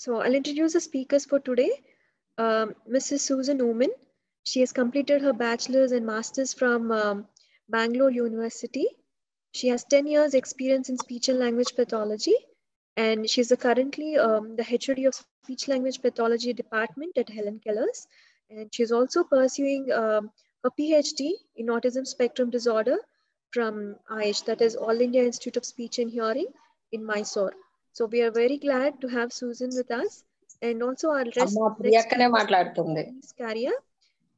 So I'll introduce the speakers for today. Mrs. Susan Oman. She has completed her bachelor's and master's from Bangalore University. She has 10 years experience in speech and language pathology, and she's currently the HOD of speech language pathology department at Helen Keller's. And she's also pursuing a PhD in autism spectrum disorder from AISH, that is All India Institute of Speech and Hearing in Mysore. So we are very glad to have Susan with us, and also our next Miss Karia.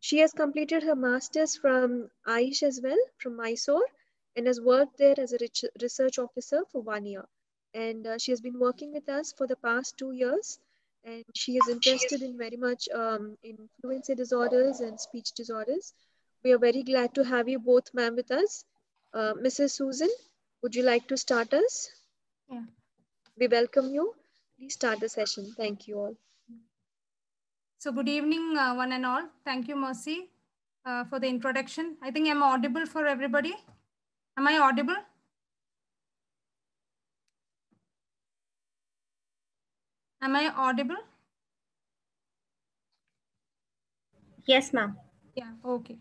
She has completed her master's from Aish as well, from Mysore, and has worked there as a research officer for 1 year. And she has been working with us for the past 2 years, and she is interested in very much in fluency disorders and speech disorders. We are very glad to have you both, ma'am, with us. Mrs. Susan, would you like to start us? Yeah. We welcome you. Please start the session. Thank you all. So good evening, one and all. Thank you, Mercy, for the introduction. I think I'm audible for everybody. Am I audible? Am I audible? Yes, ma'am. Yeah, okay.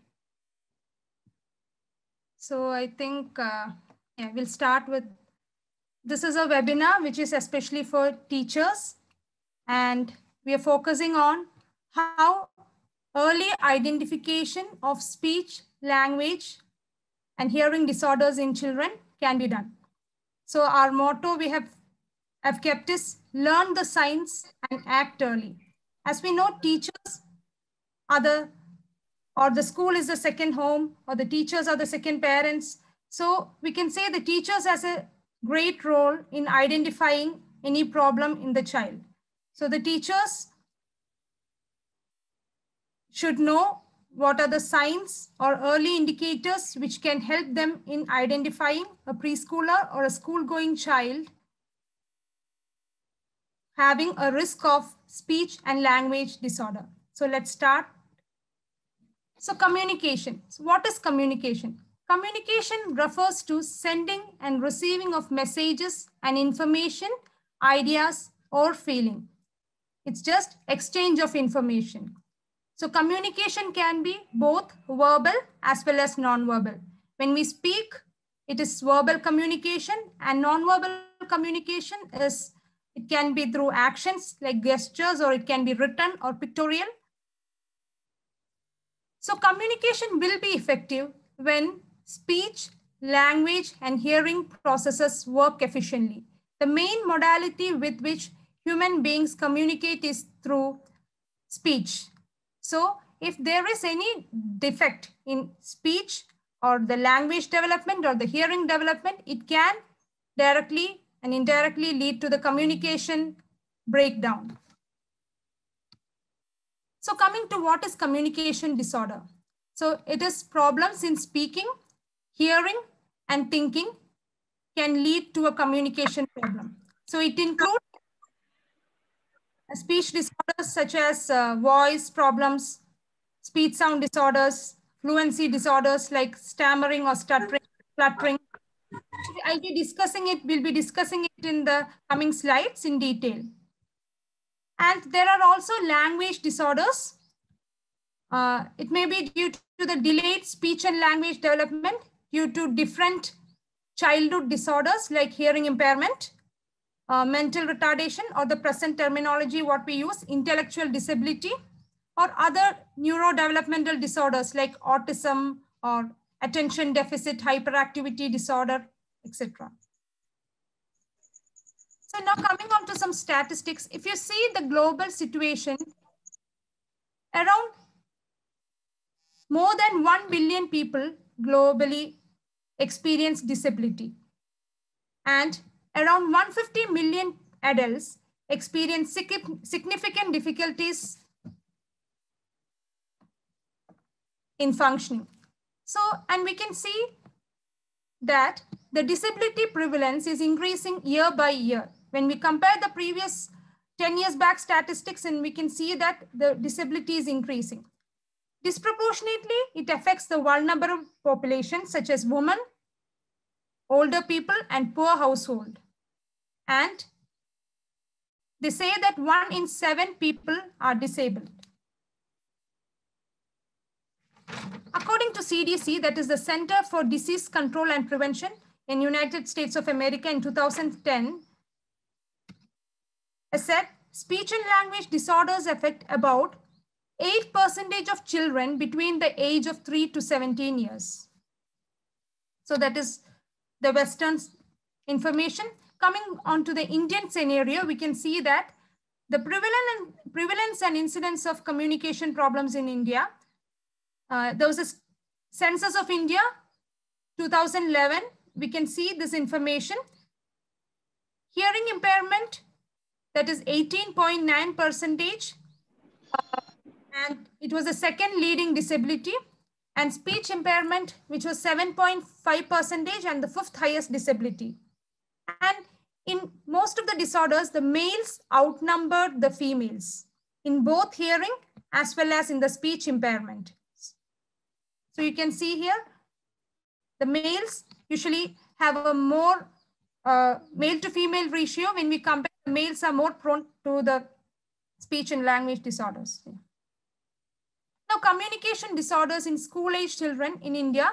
So I think we'll start with, this is a webinar which is especially for teachers, and we are focusing on how early identification of speech, language, and hearing disorders in children can be done. So our motto we have kept is learn the signs and act early. As we know, teachers are the school is the second home, or the teachers are the second parents. So we can say the teachers has a great role in identifying any problem in the child. So the teachers should know what are the signs or early indicators which can help them in identifying a preschooler or a school-going child having a risk of speech and language disorder. So let's start. So communication. So what is communication? Communication refers to sending and receiving of messages and information, ideas, or feeling. It's just exchange of information. So communication can be both verbal as well as non-verbal. When we speak, it is verbal communication, and non-verbal communication is, it can be through actions like gestures, or it can be written or pictorial. So communication will be effective when speech, language, and hearing processes work efficiently. The main modality with which human beings communicate is through speech. So if there is any defect in speech or the language development or the hearing development, it can directly and indirectly lead to the communication breakdown. So coming to what is communication disorder. So it is problems in speaking, hearing, and thinking can lead to a communication problem. So it includes speech disorders such as voice problems, speech sound disorders, fluency disorders like stammering or stuttering, cluttering. I'll be discussing it, we'll be discussing it in the coming slides in detail. And there are also language disorders. It may be due to the delayed speech and language development due to different childhood disorders like hearing impairment, mental retardation, or the present terminology what we use, intellectual disability, or other neurodevelopmental disorders like autism or attention deficit hyperactivity disorder, etc. So now coming on to some statistics, if you see the global situation, around more than 1 billion people globally experience disability, and around 150 million adults experience significant difficulties in functioning. So, and we can see that the disability prevalence is increasing year by year. When we compare the previous 10 years back statistics, and we can see that the disability is increasing. Disproportionately, it affects the vulnerable population such as women, older people, and poor household. And they say that 1 in 7 people are disabled. According to CDC, that is the Center for Disease Control and Prevention in United States of America in 2010, has said speech and language disorders affect about 8% of children between the age of 3 to 17 years. So that is the Western information. Coming on to the Indian scenario, we can see that the prevalence and incidence of communication problems in India. There was a census of India, 2011. We can see this information. Hearing impairment, that is 18.9%. And it was the second leading disability. And speech impairment, which was 7.5% and the 5th highest disability. And in most of the disorders, the males outnumbered the females in both hearing as well as in the speech impairment. So you can see here, the males usually have a more male to female ratio. When we compare, the males are more prone to the speech and language disorders. Now, communication disorders in school-age children in India.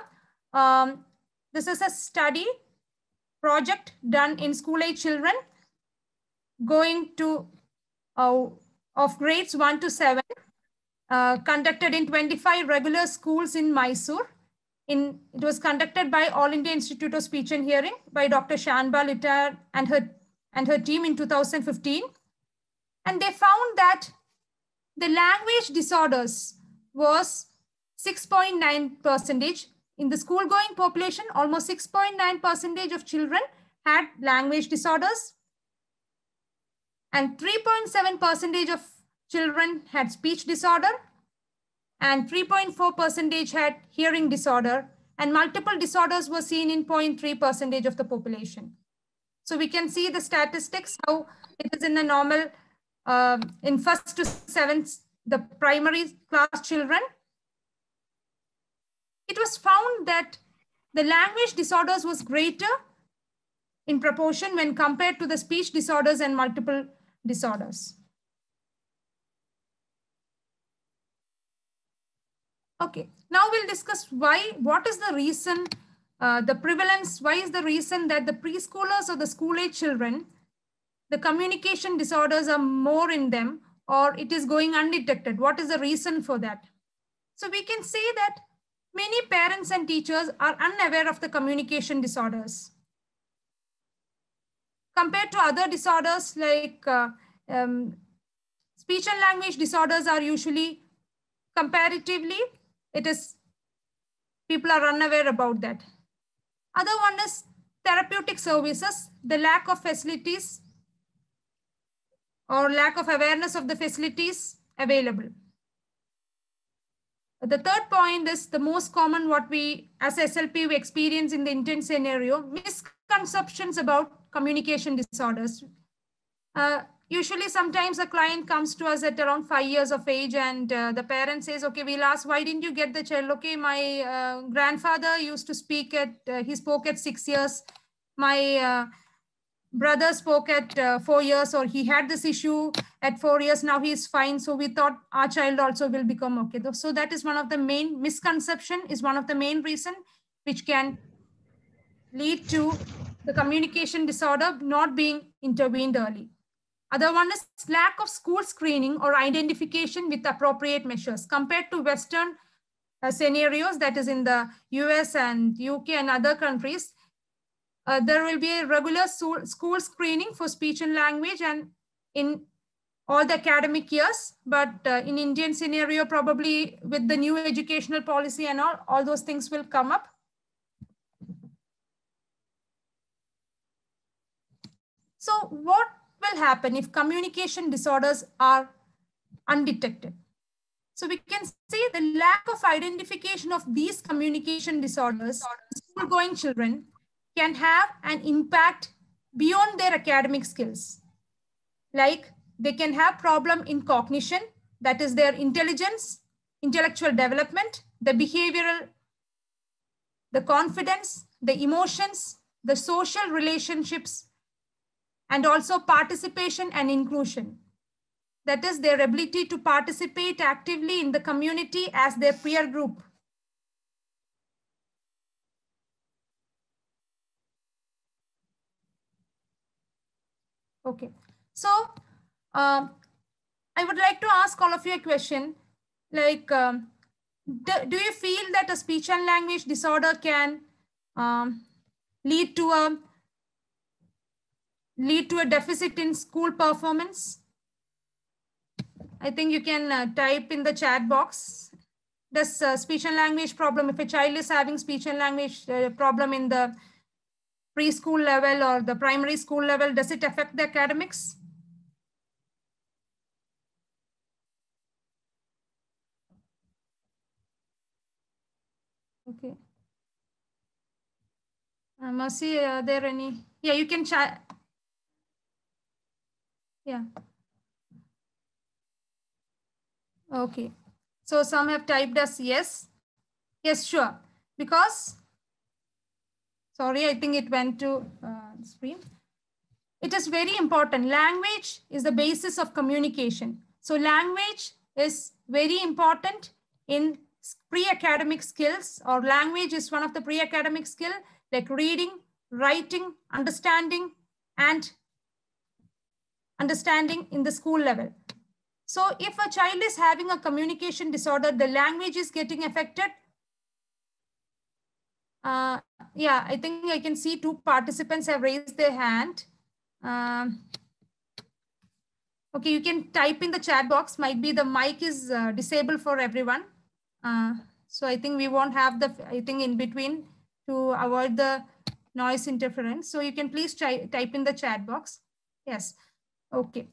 This is a study project done in school-age children going to of grades 1 to 7, conducted in 25 regular schools in Mysore. It was conducted by All India Institute of Speech and Hearing by Dr. Shanba Littar and her team in 2015. And they found that the language disorders was 6.9%. In the school-going population, almost 6.9% of children had language disorders, and 3.7% of children had speech disorder, and 3.4% had hearing disorder, and multiple disorders were seen in 0.3% of the population. So we can see the statistics, how it is in a normal, in 1st to 7th, the primary class children. It was found that the language disorders was greater in proportion when compared to the speech disorders and multiple disorders. Okay, now we'll discuss what is the reason, the prevalence, why is the reason that the preschoolers or the school-age children, the communication disorders are more in them, or it is going undetected. What is the reason for that? So we can say that many parents and teachers are unaware of the communication disorders. Compared to other disorders like speech and language disorders are usually comparatively, people are unaware about that. Other one is therapeutic services, the lack of facilities or lack of awareness of the facilities available. The third point is the most common what we as SLP we experience in the Indian scenario, misconceptions about communication disorders. Usually sometimes a client comes to us at around 5 years of age and the parent says, okay, we'll ask, why didn't you get the child? Okay, my grandfather used to speak he spoke at 6 years. My brother spoke at 4 years, or he had this issue at 4 years. Now he's fine. So we thought our child also will become okay. So that is one of the main misconception, is one of the main reason which can lead to the communication disorder not being intervened early. Other one is lack of school screening or identification with appropriate measures. Compared to Western scenarios, that is in the US and UK and other countries, there will be a regular school screening for speech and language and in all the academic years. But in Indian scenario, probably with the new educational policy and all those things will come up. So what will happen if communication disorders are undetected? So we can see the lack of identification of these communication disorders in school-going children can have an impact beyond their academic skills. Like they can have problem in cognition, that is their intelligence, intellectual development, the behavioral, the confidence, the emotions, the social relationships, and also participation and inclusion. That is their ability to participate actively in the community as their peer group. Okay, so I would like to ask all of you a question, like, do you feel that a speech and language disorder can lead to a deficit in school performance? I think you can type in the chat box. Does speech and language problem, if a child is having speech and language problem in the preschool level or the primary school level, does it affect the academics? Okay. Mercy, are there any? Yeah, you can chat. Yeah. Okay. So some have typed as yes. Yes, sure. Because, sorry, I think it went to screen. It is very important. Language is the basis of communication. So language is very important in pre-academic skills, or language is one of the pre-academic skill, like reading, writing, understanding, and understanding in the school level. So if a child is having a communication disorder, the language is getting affected. Yeah, I think I can see 2 participants have raised their hand. Okay, you can type in the chat box. Might be the mic is disabled for everyone. So I think we won't have the, I think in between to avoid the noise interference. So you can please type in the chat box. Yes. Okay.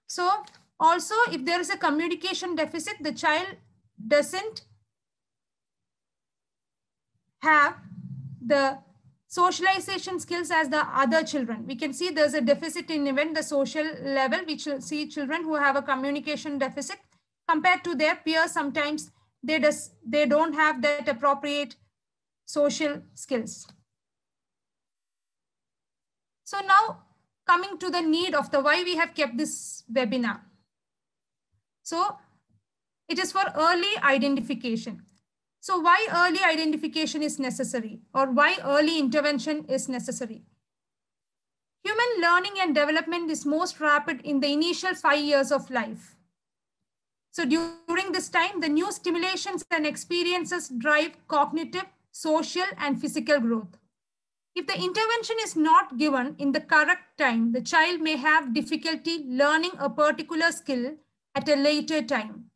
So also if there is a communication deficit, the child doesn't have the socialization skills as the other children. We can see there's a deficit in even the social level. We see children who have a communication deficit compared to their peers. Sometimes they don't have that appropriate social skills. So now coming to the need of the why we have kept this webinar. So it is for early identification. So why early identification is necessary, or why early intervention is necessary? Human learning and development is most rapid in the initial 5 years of life. So during this time, the new stimulations and experiences drive cognitive, social, and physical growth. If the intervention is not given in the correct time, the child may have difficulty learning a particular skill at a later time.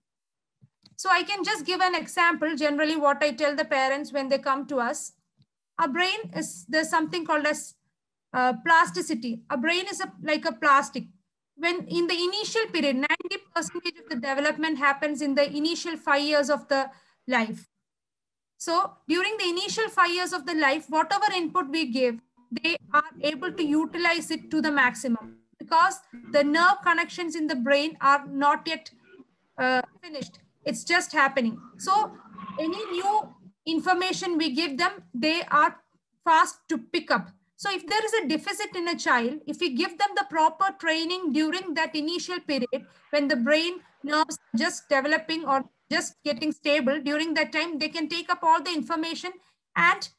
So I can just give an example. Generally, what I tell the parents when they come to us, our brain is, there's something called as plasticity. Our brain is like a plastic. When in the initial period, 90% of the development happens in the initial 5 years of the life. So during the initial 5 years of the life, whatever input we give, they are able to utilize it to the maximum, because the nerve connections in the brain are not yet finished. It's just happening. So any new information we give them, they are fast to pick up. So if there is a deficit in a child, if we give them the proper training during that initial period, when the brain nerves are just developing or just getting stable, during that time, they can take up all the information and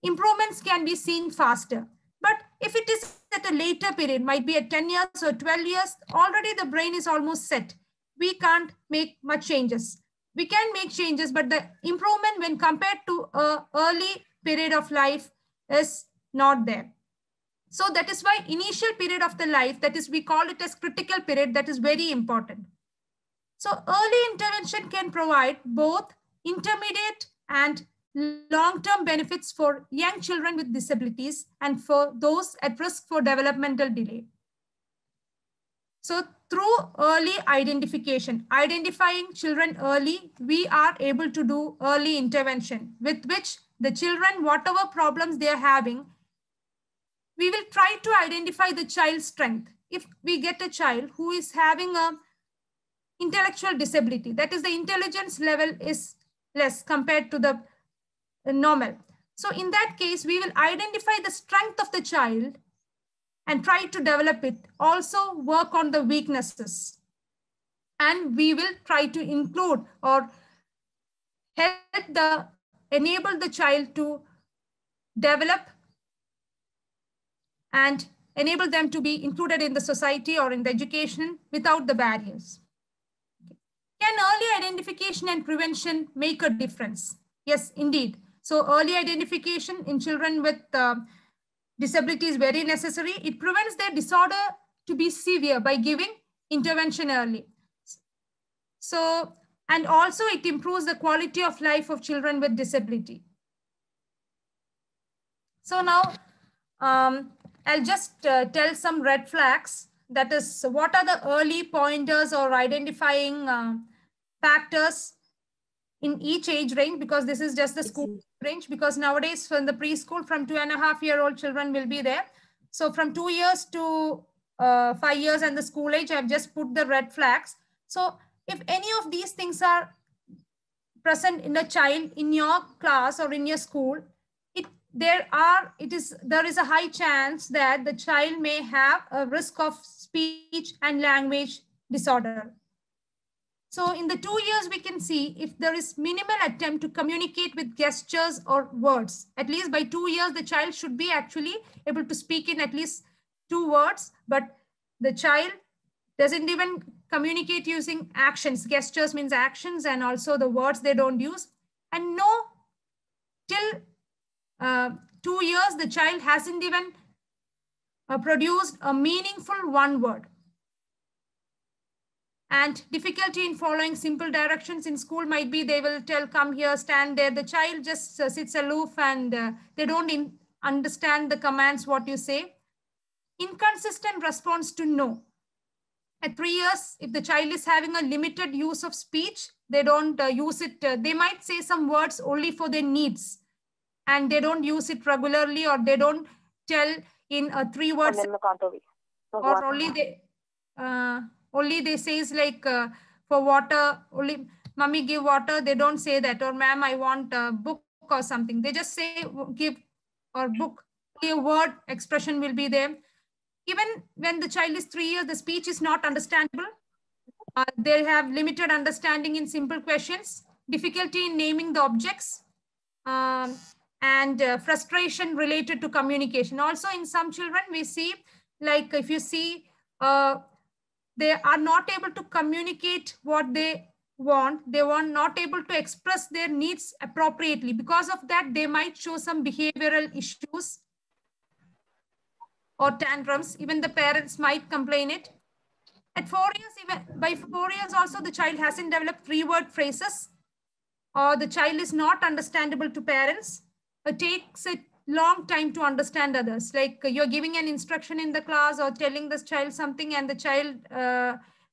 improvements can be seen faster. But if it is at a later period, might be at 10 years or 12 years, already the brain is almost set. We can't make much changes. We can make changes, but the improvement when compared to an early period of life is not there. So that is why initial period of the life, that is, we call it as critical period, that is very important. So early intervention can provide both intermediate and long-term benefits for young children with disabilities and for those at risk for developmental delay. So through early identification, identifying children early, we are able to do early intervention with which the children, whatever problems they are having, we will try to identify the child's strength. If we get a child who is having a intellectual disability, that is the intelligence level is less compared to the normal. So in that case, we will identify the strength of the child and try to develop it. Also work on the weaknesses. And we will try to include or enable the child to develop and enable them to be included in the society or in the education without the barriers. Can early identification and prevention make a difference? Yes, indeed. So early identification in children with disability is very necessary. It prevents their disorder to be severe by giving intervention early. So, and also it improves the quality of life of children with disability. So now I'll just tell some red flags. That is, what are the early pointers or identifying factors in each age range, because this is just the school range, because nowadays from the preschool, from 2.5-year-old children will be there. So from 2 years to 5 years and the school age, I've just put the red flags. So if any of these things are present in a child in your class or in your school, there is a high chance that the child may have a risk of speech and language disorder. So in the 2 years, we can see if there is minimal attempt to communicate with gestures or words. At least by 2 years, the child should be actually able to speak in at least 2 words, but the child doesn't even communicate using actions. Gestures means actions, and also the words they don't use. And no, till 2 years, the child hasn't even produced a meaningful one word. And difficulty in following simple directions in school might be they will tell, come here, stand there. The child just sits aloof and they don't understand the commands, what you say. Inconsistent response to no. At 3 years, if the child is having a limited use of speech, they don't use it. They might say some words only for their needs, and they don't use it regularly, or they don't tell in 3 words, or only they says like for water, only mommy give water. They don't say that, or ma'am, I want a book or something. They just say give or book. A word expression will be there. Even when the child is 3 years, the speech is not understandable. They have limited understanding in simple questions, difficulty in naming the objects, and frustration related to communication. Also in some children, we see, like if you see, they are not able to communicate what they want. They were not able to express their needs appropriately. Because of that, they might show some behavioral issues or tantrums. Even the parents might complain it. At 4 years, even by 4 years also, the child hasn't developed 3-word phrases, or the child is not understandable to parents. It takes a long time to understand others. Like you're giving an instruction in the class or telling this child something, and the child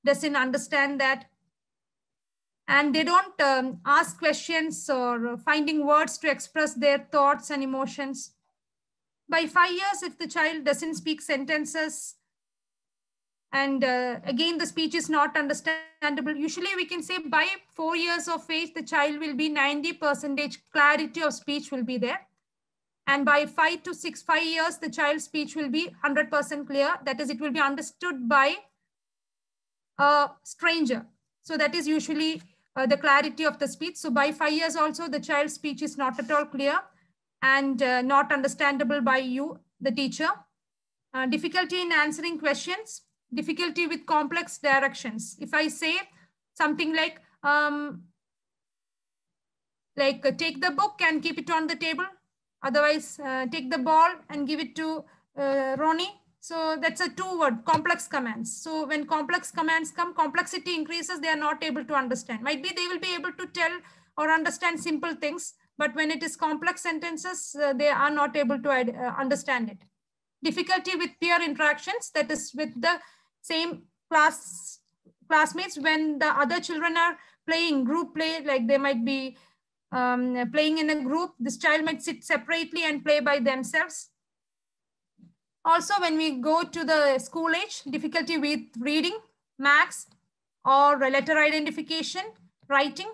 doesn't understand that. And they don't ask questions or finding words to express their thoughts and emotions. By 5 years, if the child doesn't speak sentences, and again, the speech is not understandable. Usually we can say by 4 years of age, the child will be 90% clarity of speech will be there. And by 5 years, the child's speech will be 100% clear. That is, it will be understood by a stranger. So that is usually the clarity of the speech. So by 5 years also, the child's speech is not at all clear and not understandable by you, the teacher. Difficulty in answering questions, difficulty with complex directions. If I say something like take the book and keep it on the table, otherwise take the ball and give it to Ronnie. So that's a 2-word, complex commands. So when complex commands come, complexity increases, they are not able to understand. Might be they will be able to tell or understand simple things, but when it is complex sentences, they are not able to understand it. Difficulty with peer interactions, that is with the same classmates. When the other children are playing group play, like they might be playing in a group, this child might sit separately and play by themselves. Also, when we go to the school age, difficulty with reading, maths, or letter identification, writing.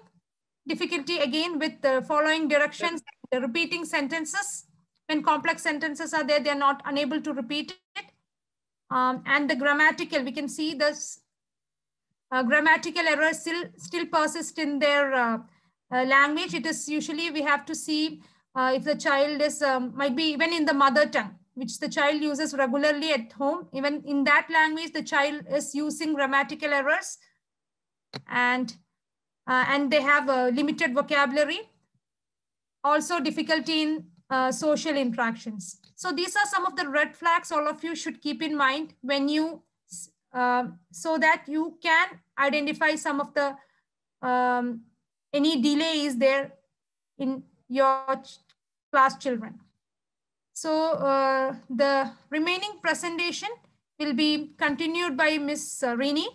Difficulty again with the following directions, repeating sentences. When complex sentences are there, they are not unable to repeat it. And the grammatical, we can see this grammatical errors still persist in their language. It is usually, we have to see if the child is, might be even in the mother tongue, which the child uses regularly at home. Even in that language, the child is using grammatical errors, and they have a limited vocabulary. Also difficulty in social interactions. So these are some of the red flags all of you should keep in mind when you, so that you can identify some of the, any delay is there in your class children. So the remaining presentation will be continued by Miss Rini.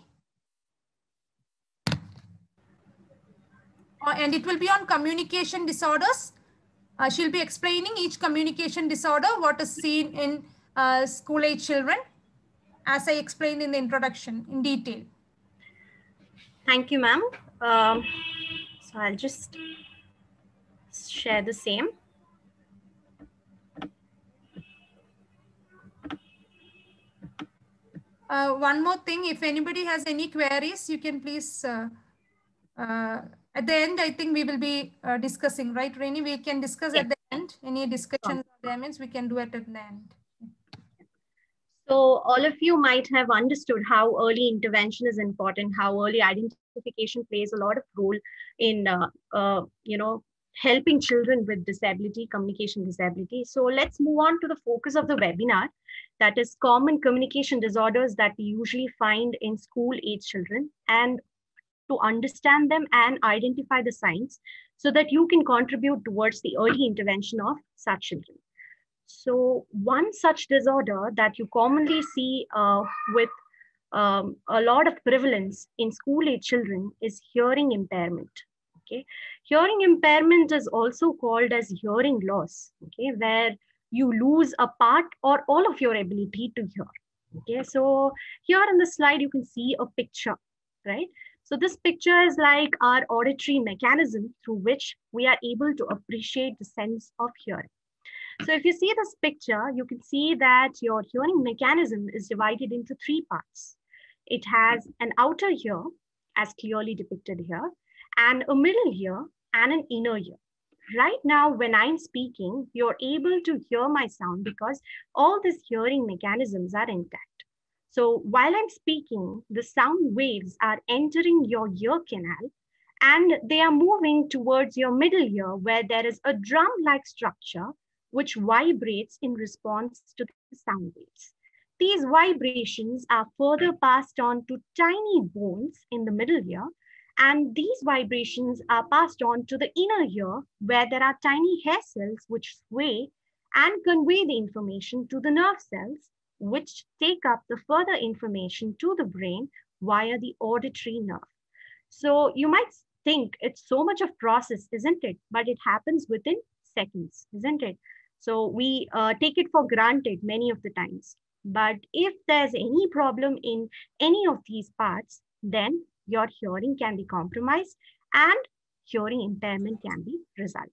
And it will be on communication disorders. She'll be explaining each communication disorder, what is seen in school-age children, as I explained in the introduction in detail. Thank you, ma'am. So I'll just share the same. One more thing, if anybody has any queries, you can please, at the end, I think we will be discussing, right, Rini? We can discuss at the end. Any discussions or comments we can do it at the end. So all of you might have understood how early intervention is important, how early identification plays a lot of role in, helping children with disability, communication disability. So let's move on to the focus of the webinar, that is common communication disorders that we usually find in school-age children, and to understand them and identify the signs so that you can contribute towards the early intervention of such children. So one such disorder that you commonly see with a lot of prevalence in school-age children is hearing impairment. Okay, hearing impairment is also called as hearing loss. Okay, where you lose a part or all of your ability to hear. Okay, so here in the slide you can see a picture, right? So this picture is like our auditory mechanism through which we are able to appreciate the sense of hearing. So if you see this picture, you can see that your hearing mechanism is divided into three parts. It has an outer ear, as clearly depicted here, and a middle ear and an inner ear. Right now, when I'm speaking, you're able to hear my sound because all these hearing mechanisms are intact. So while I'm speaking, the sound waves are entering your ear canal and they are moving towards your middle ear, where there is a drum-like structure which vibrates in response to the sound waves. These vibrations are further passed on to tiny bones in the middle ear, and these vibrations are passed on to the inner ear, where there are tiny hair cells which sway and convey the information to the nerve cells, which take up the further information to the brain via the auditory nerve. So you might think it's so much of process, isn't it? But it happens within seconds, isn't it? So we take it for granted many of the times. But if there's any problem in any of these parts, then your hearing can be compromised and hearing impairment can be resulted.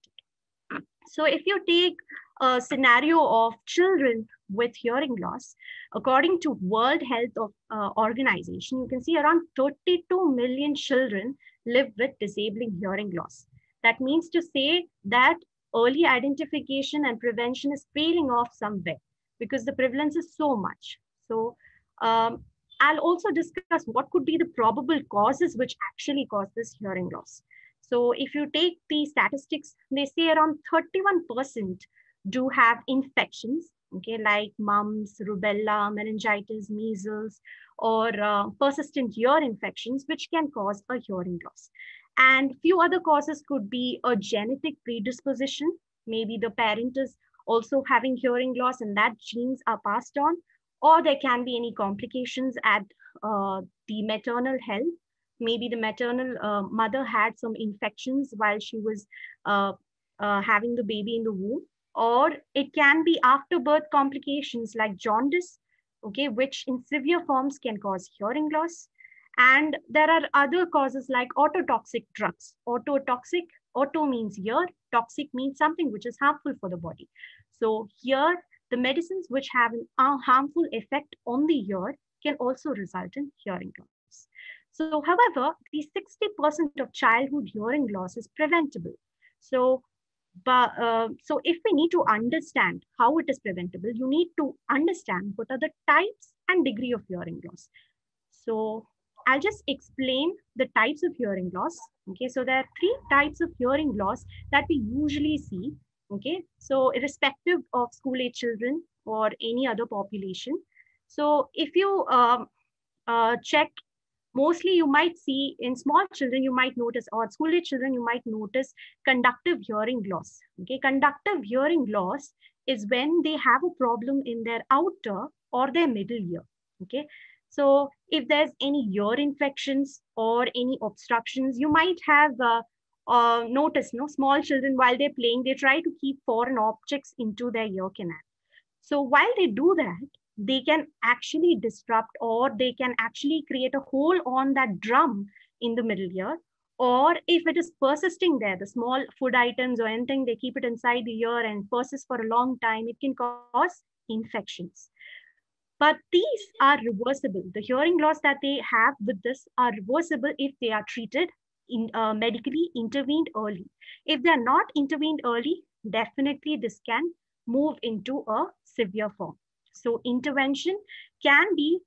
So if you take a scenario of children with hearing loss, according to World Health Organization, you can see around 32 million children live with disabling hearing loss. That means to say that early identification and prevention is failing off somewhere because the prevalence is so much. So I'll also discuss what could be the probable causes which actually cause this hearing loss. So if you take the statistics, they say around 31% do have infections, okay, like mumps, rubella, meningitis, measles, or persistent ear infections, which can cause a hearing loss. And few other causes could be a genetic predisposition. Maybe the parent is also having hearing loss and that genes are passed on, or there can be any complications at the maternal health. Maybe the maternal mother had some infections while she was having the baby in the womb, or it can be after birth complications like jaundice, okay, which in severe forms can cause hearing loss. And there are other causes like ototoxic drugs. Auto means ear, toxic means something which is harmful for the body. So here the medicines which have a harmful effect on the ear can also result in hearing loss. So, however, the 60% of childhood hearing loss is preventable. So, so if we need to understand how it is preventable, you need to understand what are the types and degree of hearing loss. So I'll just explain the types of hearing loss. Okay, so there are 3 types of hearing loss that we usually see. Okay, so irrespective of school age children or any other population. So if you check, mostly you might see in small children, you might notice, or school age children, you might notice conductive hearing loss. Okay, conductive hearing loss is when they have a problem in their outer or their middle ear. Okay, so if there's any ear infections or any obstructions, you might have noticed, small children, while they're playing, they try to keep foreign objects into their ear canal. So while they do that, they can actually disrupt, or they can actually create a hole on that drum in the middle ear. Or if it is persisting there, the small food items or anything, they keep it inside the ear and persists for a long time, it can cause infections. But these are reversible. The hearing loss that they have with this are reversible if they are treated medically, intervened early. If they are not intervened early, definitely this can move into a severe form. So intervention can be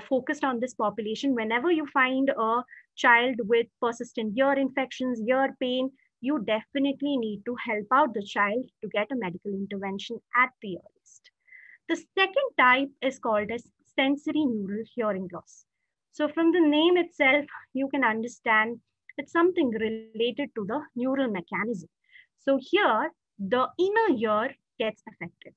focused on this population. Whenever you find a child with persistent ear infections, ear pain, you definitely need to help out the child to get a medical intervention at the earliest. The second type is called as sensory neural hearing loss. So from the name itself, you can understand it's something related to the neural mechanism. So here, the inner ear gets affected.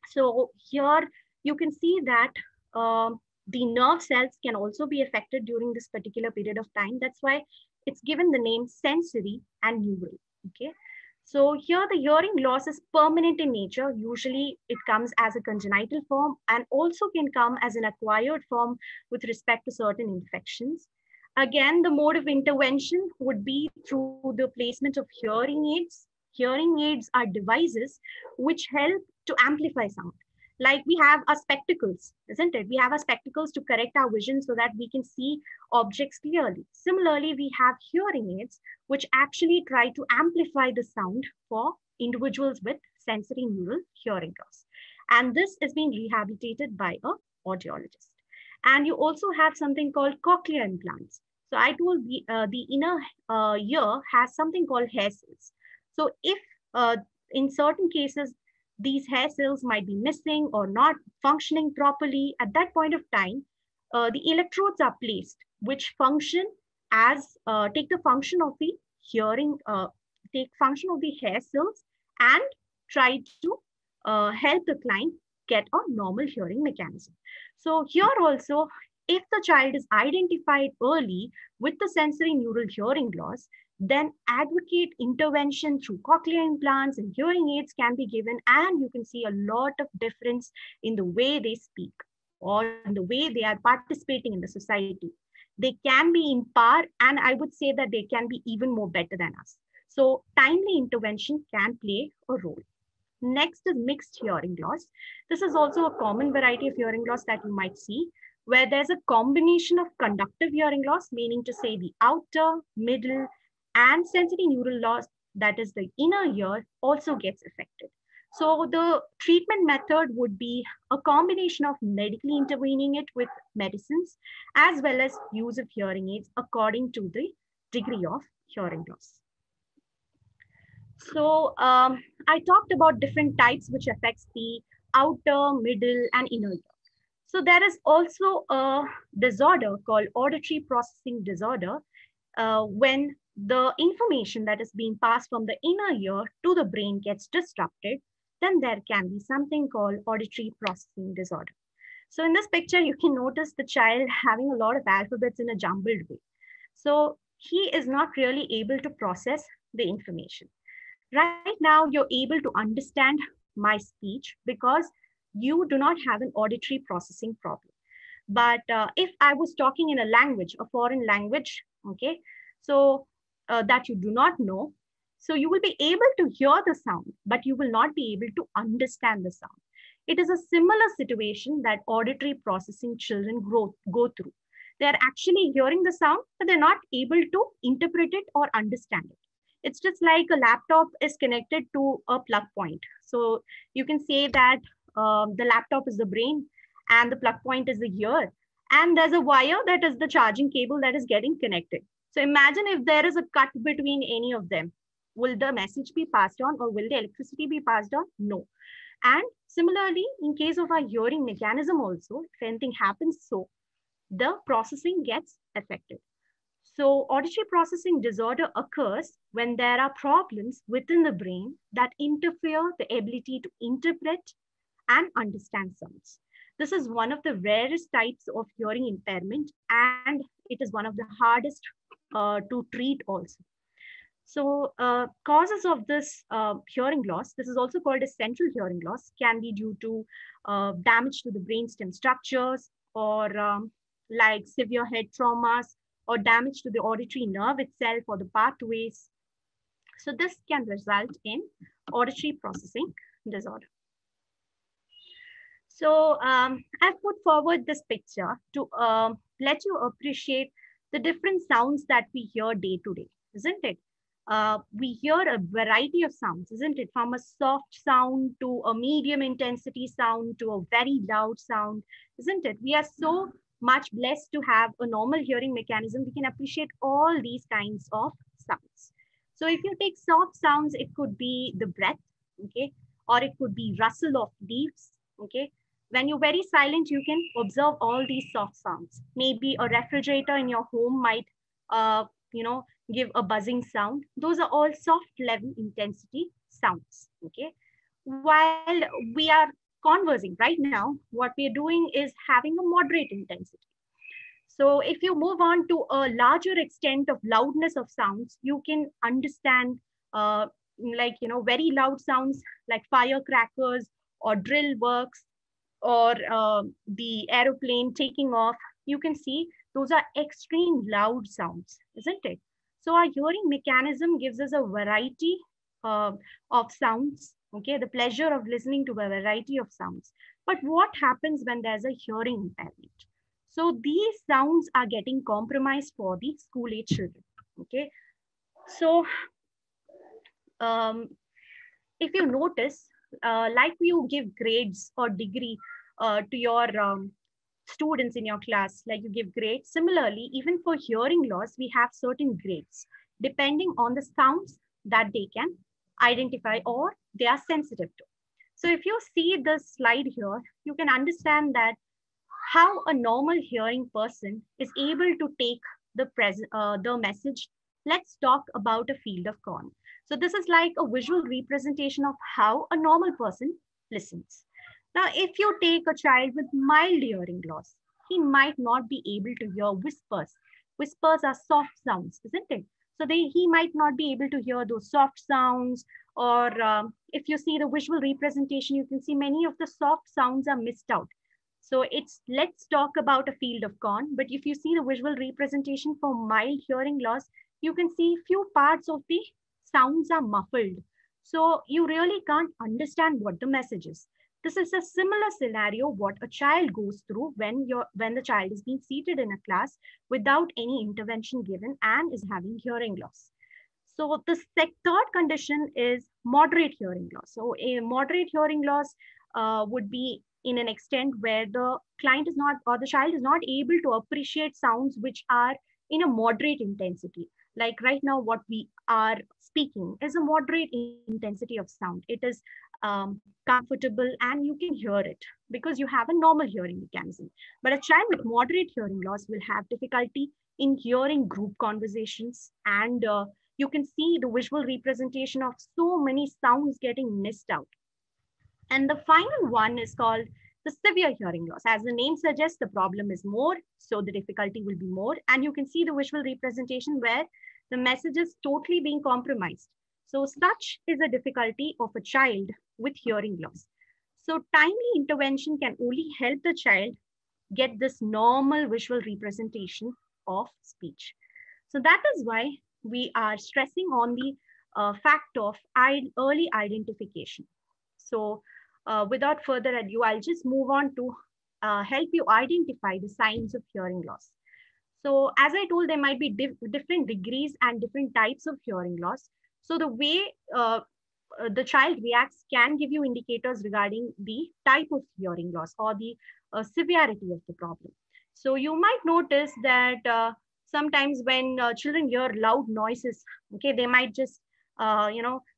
So here you can see that the nerve cells can also be affected during this particular period of time. That's why it's given the name sensory and neural. Okay. So here the hearing loss is permanent in nature. Usually it comes as a congenital form and also can come as an acquired form with respect to certain infections. Again, the mode of intervention would be through the placement of hearing aids. Hearing aids are devices which help to amplify sound. Like we have our spectacles, isn't it? We have our spectacles to correct our vision so that we can see objects clearly. Similarly, we have hearing aids which actually try to amplify the sound for individuals with sensory neural hearing loss. And this is being rehabilitated by an audiologist. And you also have something called cochlear implants. So I told the inner ear has something called hair cells. So if in certain cases, these hair cells might be missing or not functioning properly, at that point of time, the electrodes are placed, which function as, take the function of the hearing, take function of the hair cells and try to help the client get a normal hearing mechanism. So here also, if the child is identified early with the sensory neural hearing loss, then advocate intervention through cochlear implants and hearing aids can be given, and you can see a lot of difference in the way they speak or in the way they are participating in the society. They can be in par, and I would say that they can be even more better than us. So timely intervention can play a role. Next is mixed hearing loss. This is also a common variety of hearing loss that you might see, where there's a combination of conductive hearing loss, meaning to say the outer, middle, and sensory neural loss, that is the inner ear, also gets affected. So the treatment method would be a combination of medically intervening it with medicines, as well as use of hearing aids according to the degree of hearing loss. So I talked about different types which affects the outer, middle, and inner ear. So there is also a disorder called auditory processing disorder, when the information that is being passed from the inner ear to the brain gets disrupted, then there can be something called auditory processing disorder. So in this picture, you can notice the child having a lot of alphabets in a jumbled way. So he is not really able to process the information. Right now, you're able to understand my speech because you do not have an auditory processing problem. But if I was talking in a language, a foreign language, okay, so that you do not know, so you will be able to hear the sound, but you will not be able to understand the sound. It is a similar situation that auditory processing children go through. They are actually hearing the sound, but they're not able to interpret it or understand it. It's just like a laptop is connected to a plug point. So you can say that the laptop is the brain and the plug point is the ear. And there's a wire that is the charging cable that is getting connected. So imagine if there is a cut between any of them. Will the message be passed on or will the electricity be passed on? No. And similarly, in case of our hearing mechanism also, if anything happens, so the processing gets affected. So auditory processing disorder occurs when there are problems within the brain that interfere the ability to interpret and understand sounds. This is one of the rarest types of hearing impairment, and it is one of the hardest to treat also. So causes of this hearing loss, this is also called a central hearing loss, can be due to damage to the brainstem structures or like severe head traumas or damage to the auditory nerve itself or the pathways. So this can result in auditory processing disorder. So I've put forward this picture to let you appreciate the different sounds that we hear day to day, isn't it? We hear a variety of sounds, isn't it? From a soft sound to a medium intensity sound to a very loud sound, isn't it? We are so much blessed to have a normal hearing mechanism. We can appreciate all these kinds of sounds. So if you take soft sounds, it could be the breath, okay? Or it could be rustle of leaves, okay? When you're very silent, you can observe all these soft sounds. Maybe a refrigerator in your home might, give a buzzing sound. Those are all soft level intensity sounds, okay? While we are conversing right now, what we are doing is having a moderate intensity. So if you move on to a larger extent of loudness of sounds, you can understand very loud sounds like firecrackers or drill works or the aeroplane taking off. You can see those are extreme loud sounds, isn't it? So our hearing mechanism gives us a variety of sounds, okay? The pleasure of listening to a variety of sounds. But what happens when there's a hearing impairment? So these sounds are getting compromised for the school-age children, okay? So if you notice, like you give grades or degree to your students in your class, like you give grades. Similarly, even for hearing loss, we have certain grades depending on the sounds that they can identify or they are sensitive to. So if you see this slide here, you can understand that how a normal hearing person is able to take the message. Let's talk about a field of corn. So this is like a visual representation of how a normal person listens. Now, if you take a child with mild hearing loss, he might not be able to hear whispers. Whispers are soft sounds, isn't it? So he might not be able to hear those soft sounds, or if you see the visual representation, you can see many of the soft sounds are missed out. So let's talk about a field of corn. But if you see the visual representation for mild hearing loss, you can see few parts of the sounds are muffled. So you really can't understand what the message is. This is a similar scenario what a child goes through when the child is being seated in a class without any intervention given and is having hearing loss. So the third condition is moderate hearing loss. So a moderate hearing loss would be in an extent where the client is not, or the child is not able to appreciate sounds which are in a moderate intensity. Like right now, what we are speaking is a moderate intensity of sound. It is comfortable and you can hear it because you have a normal hearing mechanism. But a child with moderate hearing loss will have difficulty in hearing group conversations, and you can see the visual representation of so many sounds getting missed out. And the final one is called the severe hearing loss. As the name suggests, the problem is more, so the difficulty will be more. And you can see the visual representation where the message is totally being compromised. So such is a difficulty of a child with hearing loss. So timely intervention can only help the child get this normal visual representation of speech. So that is why we are stressing on the fact of early identification. So without further ado, I'll just move on to help you identify the signs of hearing loss. So as I told, there might be different degrees and different types of hearing loss. So the way the child reacts can give you indicators regarding the type of hearing loss or the severity of the problem. So you might notice that sometimes when children hear loud noises, okay, they might just,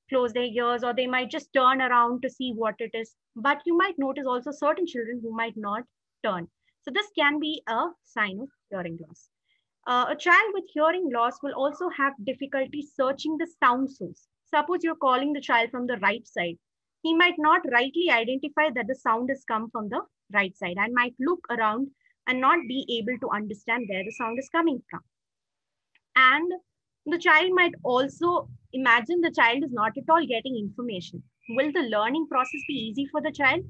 close their ears, or they might just turn around to see what it is. But you might notice also certain children who might not turn. So this can be a sign of hearing loss. A child with hearing loss will also have difficulty searching the sound source. Suppose you're calling the child from the right side. He might not rightly identify that the sound has come from the right side and might look around and not be able to understand where the sound is coming from. And the child might also imagine the child is not at all getting information. Will the learning process be easy for the child?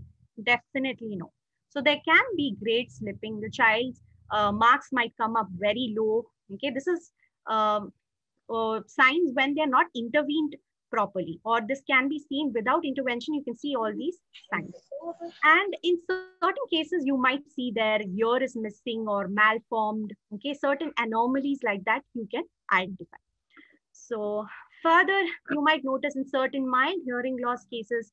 Definitely no. So there can be grade slipping. The child's marks might come up very low. Okay, this is signs when they're not intervened properly, or this can be seen without intervention. You can see all these signs. And in certain cases, you might see their ear is missing or malformed. Okay, certain anomalies like that you can identify. So further, you might notice in certain mild hearing loss cases,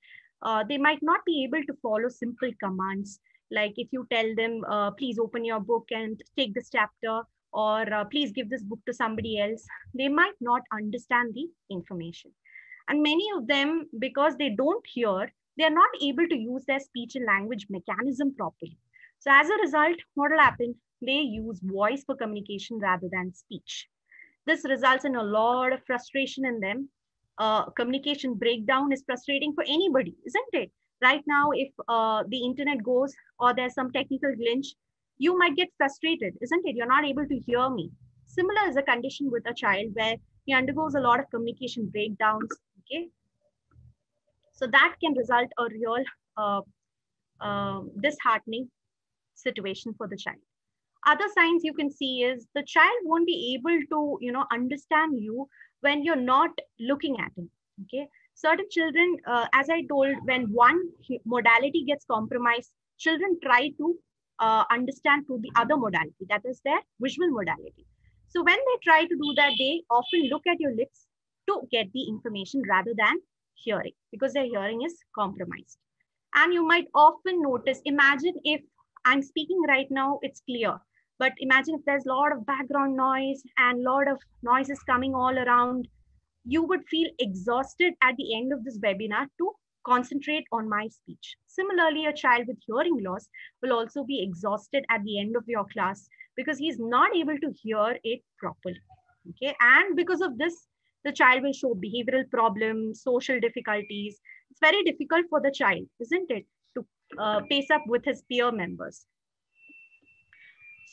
they might not be able to follow simple commands. Like if you tell them, please open your book and take this chapter, or please give this book to somebody else, they might not understand the information. And many of them, because they don't hear, they are not able to use their speech and language mechanism properly. So as a result, what will happen? They use voice for communication rather than speech. This results in a lot of frustration in them. Communication breakdown is frustrating for anybody, isn't it? Right now, if the internet goes or there's some technical glitch, you might get frustrated, isn't it? You're not able to hear me. Similar is a condition with a child where he undergoes a lot of communication breakdowns, okay? So that can result a real disheartening situation for the child. Other signs you can see is the child won't be able to, understand you when you're not looking at him, okay? Certain children, as I told, when one modality gets compromised, children try to understand through the other modality, that is their visual modality. So when they try to do that, they often look at your lips to get the information rather than hearing, because their hearing is compromised. And you might often notice, imagine if I'm speaking right now, it's clear. But imagine if there's a lot of background noise and a lot of noises coming all around, you would feel exhausted at the end of this webinar to concentrate on my speech. Similarly, a child with hearing loss will also be exhausted at the end of your class because he's not able to hear it properly. Okay, and because of this, the child will show behavioral problems, social difficulties. It's very difficult for the child, isn't it, to pace up with his peer members.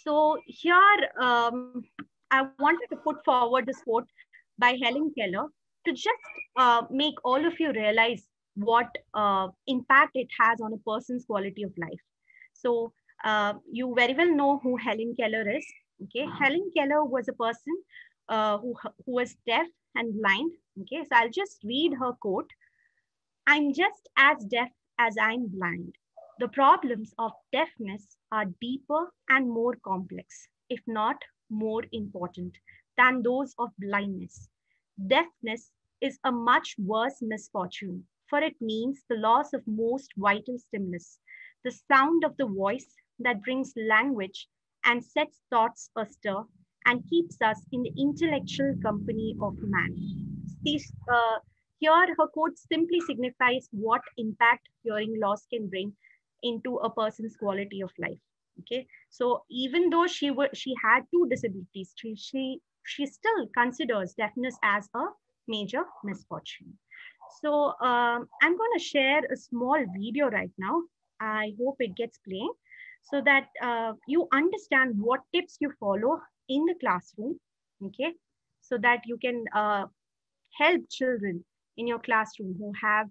So here, I wanted to put forward this quote by Helen Keller to just make all of you realize what impact it has on a person's quality of life. So you very well know who Helen Keller is. Okay, Helen Keller was a person who was deaf and blind. Okay, so I'll just read her quote. I'm just as deaf as I'm blind. The problems of deafness are deeper and more complex, if not more important, than those of blindness. Deafness is a much worse misfortune, for it means the loss of most vital stimulus, the sound of the voice that brings language and sets thoughts astir and keeps us in the intellectual company of man. Here, her quote simply signifies what impact hearing loss can bring into a person's quality of life. Okay, so even though she had two disabilities, she still considers deafness as a major misfortune. So I'm going to share a small video right now. I hope it gets playing so that you understand what tips you follow in the classroom. Okay, so that you can help children in your classroom who have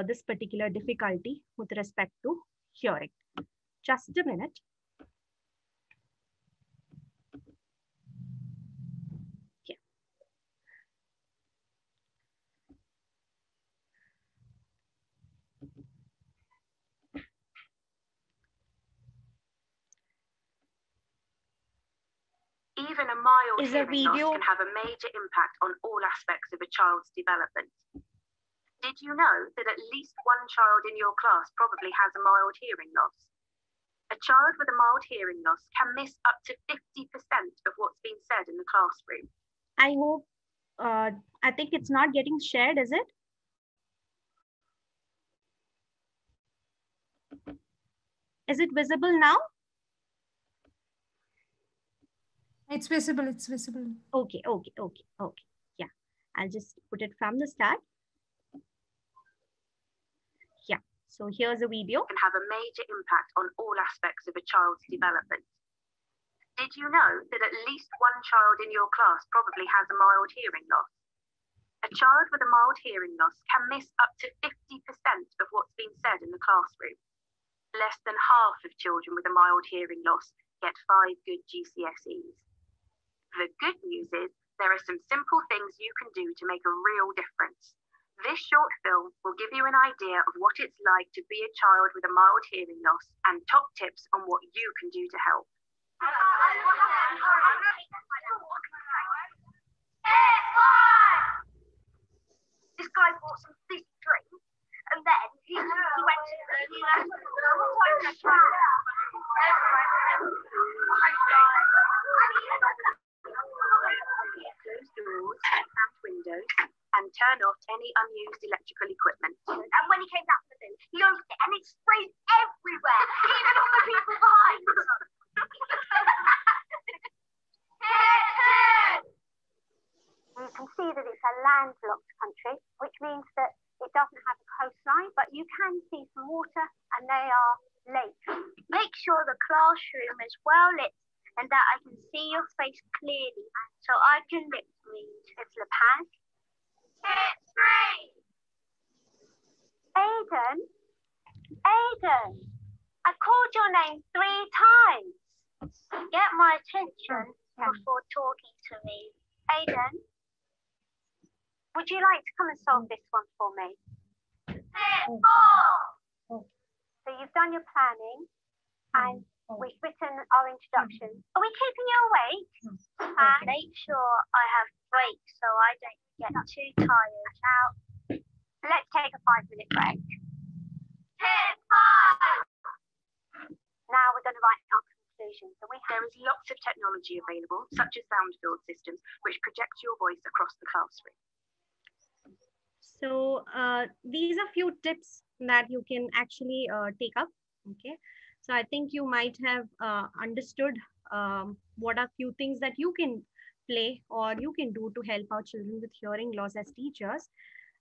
this particular difficulty with respect to hearing. Just a minute. Yeah. Even a mild Is a hearing loss video- can have a major impact on all aspects of a child's development. Did you know that at least one child in your class probably has a mild hearing loss? A child with a mild hearing loss can miss up to 50% of what's been said in the classroom. I hope, I think it's not getting shared, is it? Is it visible now? It's visible, it's visible. Okay. Yeah, I'll just put it from the start. Yeah, so here's a video. Can have a major impact on all aspects of a child's development. Did you know that at least one child in your class probably has a mild hearing loss? A child with a mild hearing loss can miss up to 50% of what's been said in the classroom. Less than half of children with a mild hearing loss get 5 good GCSEs. The good news is there are some simple things you can do to make a real difference. This short film will give you an idea of what it's like to be a child with a mild hearing loss and top tips on what you can do to help. This guy bought some fizzy drinks and then he went to close doors and windows and turn off any unused electrical equipment. And when he came back with it, he opened it and it sprayed everywhere, even on the people behind. You can see that it's a landlocked country, which means that it doesn't have a coastline, but you can see some water and they are lakes. Make sure the classroom is well lit and that I can see your face clearly so I can lip read. It's La Paz. It's free. Aiden, Aiden, I called your name 3 times. Get my attention before talking to me. Aiden, would you like to come and solve this one for me? So you've done your planning and we've written our introduction. Are we keeping you awake? And make sure I have breaks so I don't get too tired. Now, let's take a 5-minute break. Now we're going to write our conclusion. So there is lots of technology available, such as sound field systems, which project your voice across the classroom. So these are few tips that you can actually take up. Okay, so I think you might have understood what are few things that you can play or you can do to help our children with hearing loss as teachers.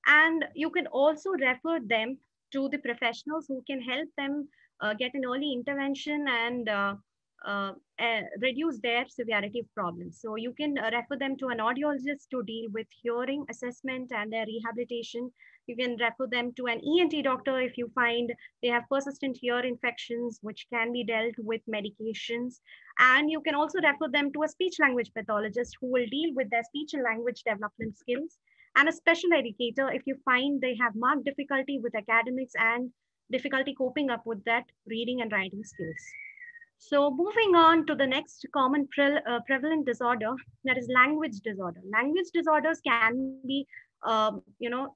And you can also refer them to the professionals who can help them get an early intervention and reduce their severity of problems. So you can refer them to an audiologist to deal with hearing assessment and their rehabilitation. You can refer them to an ENT doctor if you find they have persistent ear infections, which can be dealt with medications. And you can also refer them to a speech language pathologist who will deal with their speech and language development skills, and a special educator if you find they have marked difficulty with academics and difficulty coping up with that reading and writing skills. So moving on to the next common prevalent disorder, that is language disorder. Language disorders can be a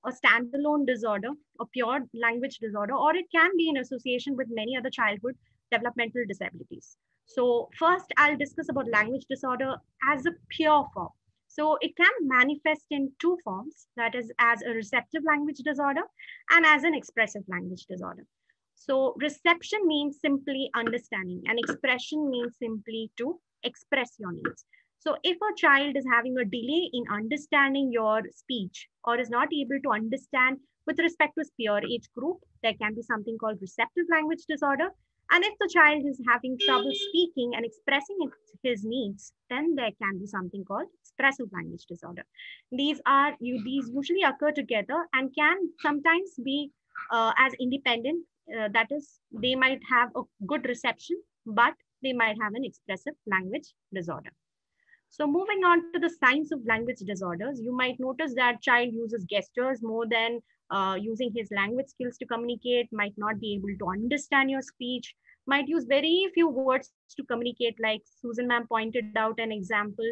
standalone disorder, a pure language disorder, or it can be in association with many other childhood developmental disabilities. So first, I'll discuss about language disorder as a pure form. So it can manifest in 2 forms, that is as a receptive language disorder and as an expressive language disorder. So reception means simply understanding and expression means simply to express your needs. So if a child is having a delay in understanding your speech or is not able to understand with respect to his peer age group, there can be something called receptive language disorder. And if the child is having trouble speaking and expressing his needs, then there can be something called expressive language disorder. These usually occur together and can sometimes be as independent. That is, they might have a good reception, but they might have an expressive language disorder. So moving on to the signs of language disorders, you might notice that child uses gestures more than using his language skills to communicate, might not be able to understand your speech, might use very few words to communicate, like Susan ma'am pointed out an example,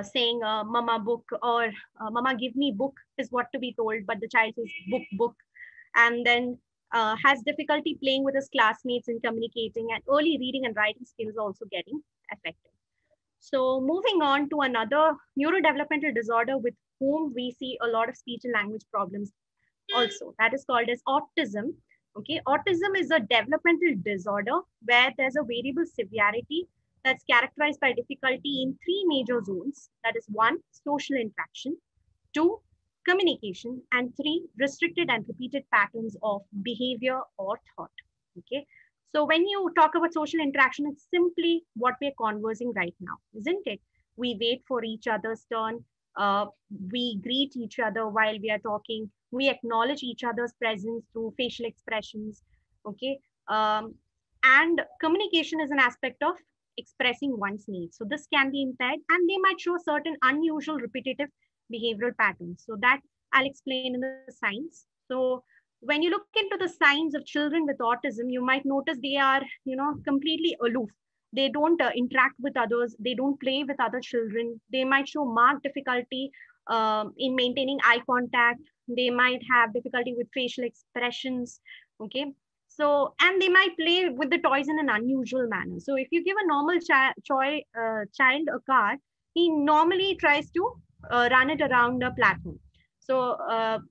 saying mama book, or mama give me book is what to be told, but the child says book, book. And then has difficulty playing with his classmates and communicating, and early reading and writing skills also getting affected. So moving on to another neurodevelopmental disorder with whom we see a lot of speech and language problems also, that is called as autism. Okay, autism is a developmental disorder where there's a variable severity that's characterized by difficulty in three major zones. That is 1, social interaction, 2, communication, and 3, restricted and repeated patterns of behavior or thought. Okay, so when you talk about social interaction, it's simply what we're conversing right now, isn't it? We wait for each other's turn. We greet each other while we are talking. We acknowledge each other's presence through facial expressions. Okay, and communication is an aspect of expressing one's needs. So this can be impaired, and they might show certain unusual repetitive behavioral patterns. So that I'll explain in the signs. So when you look into the signs of children with autism, you might notice they are, completely aloof. They don't interact with others. They don't play with other children. They might show marked difficulty in maintaining eye contact. They might have difficulty with facial expressions. Okay. So, and they might play with the toys in an unusual manner. So if you give a normal child a car, he normally tries to run it around a platform. So,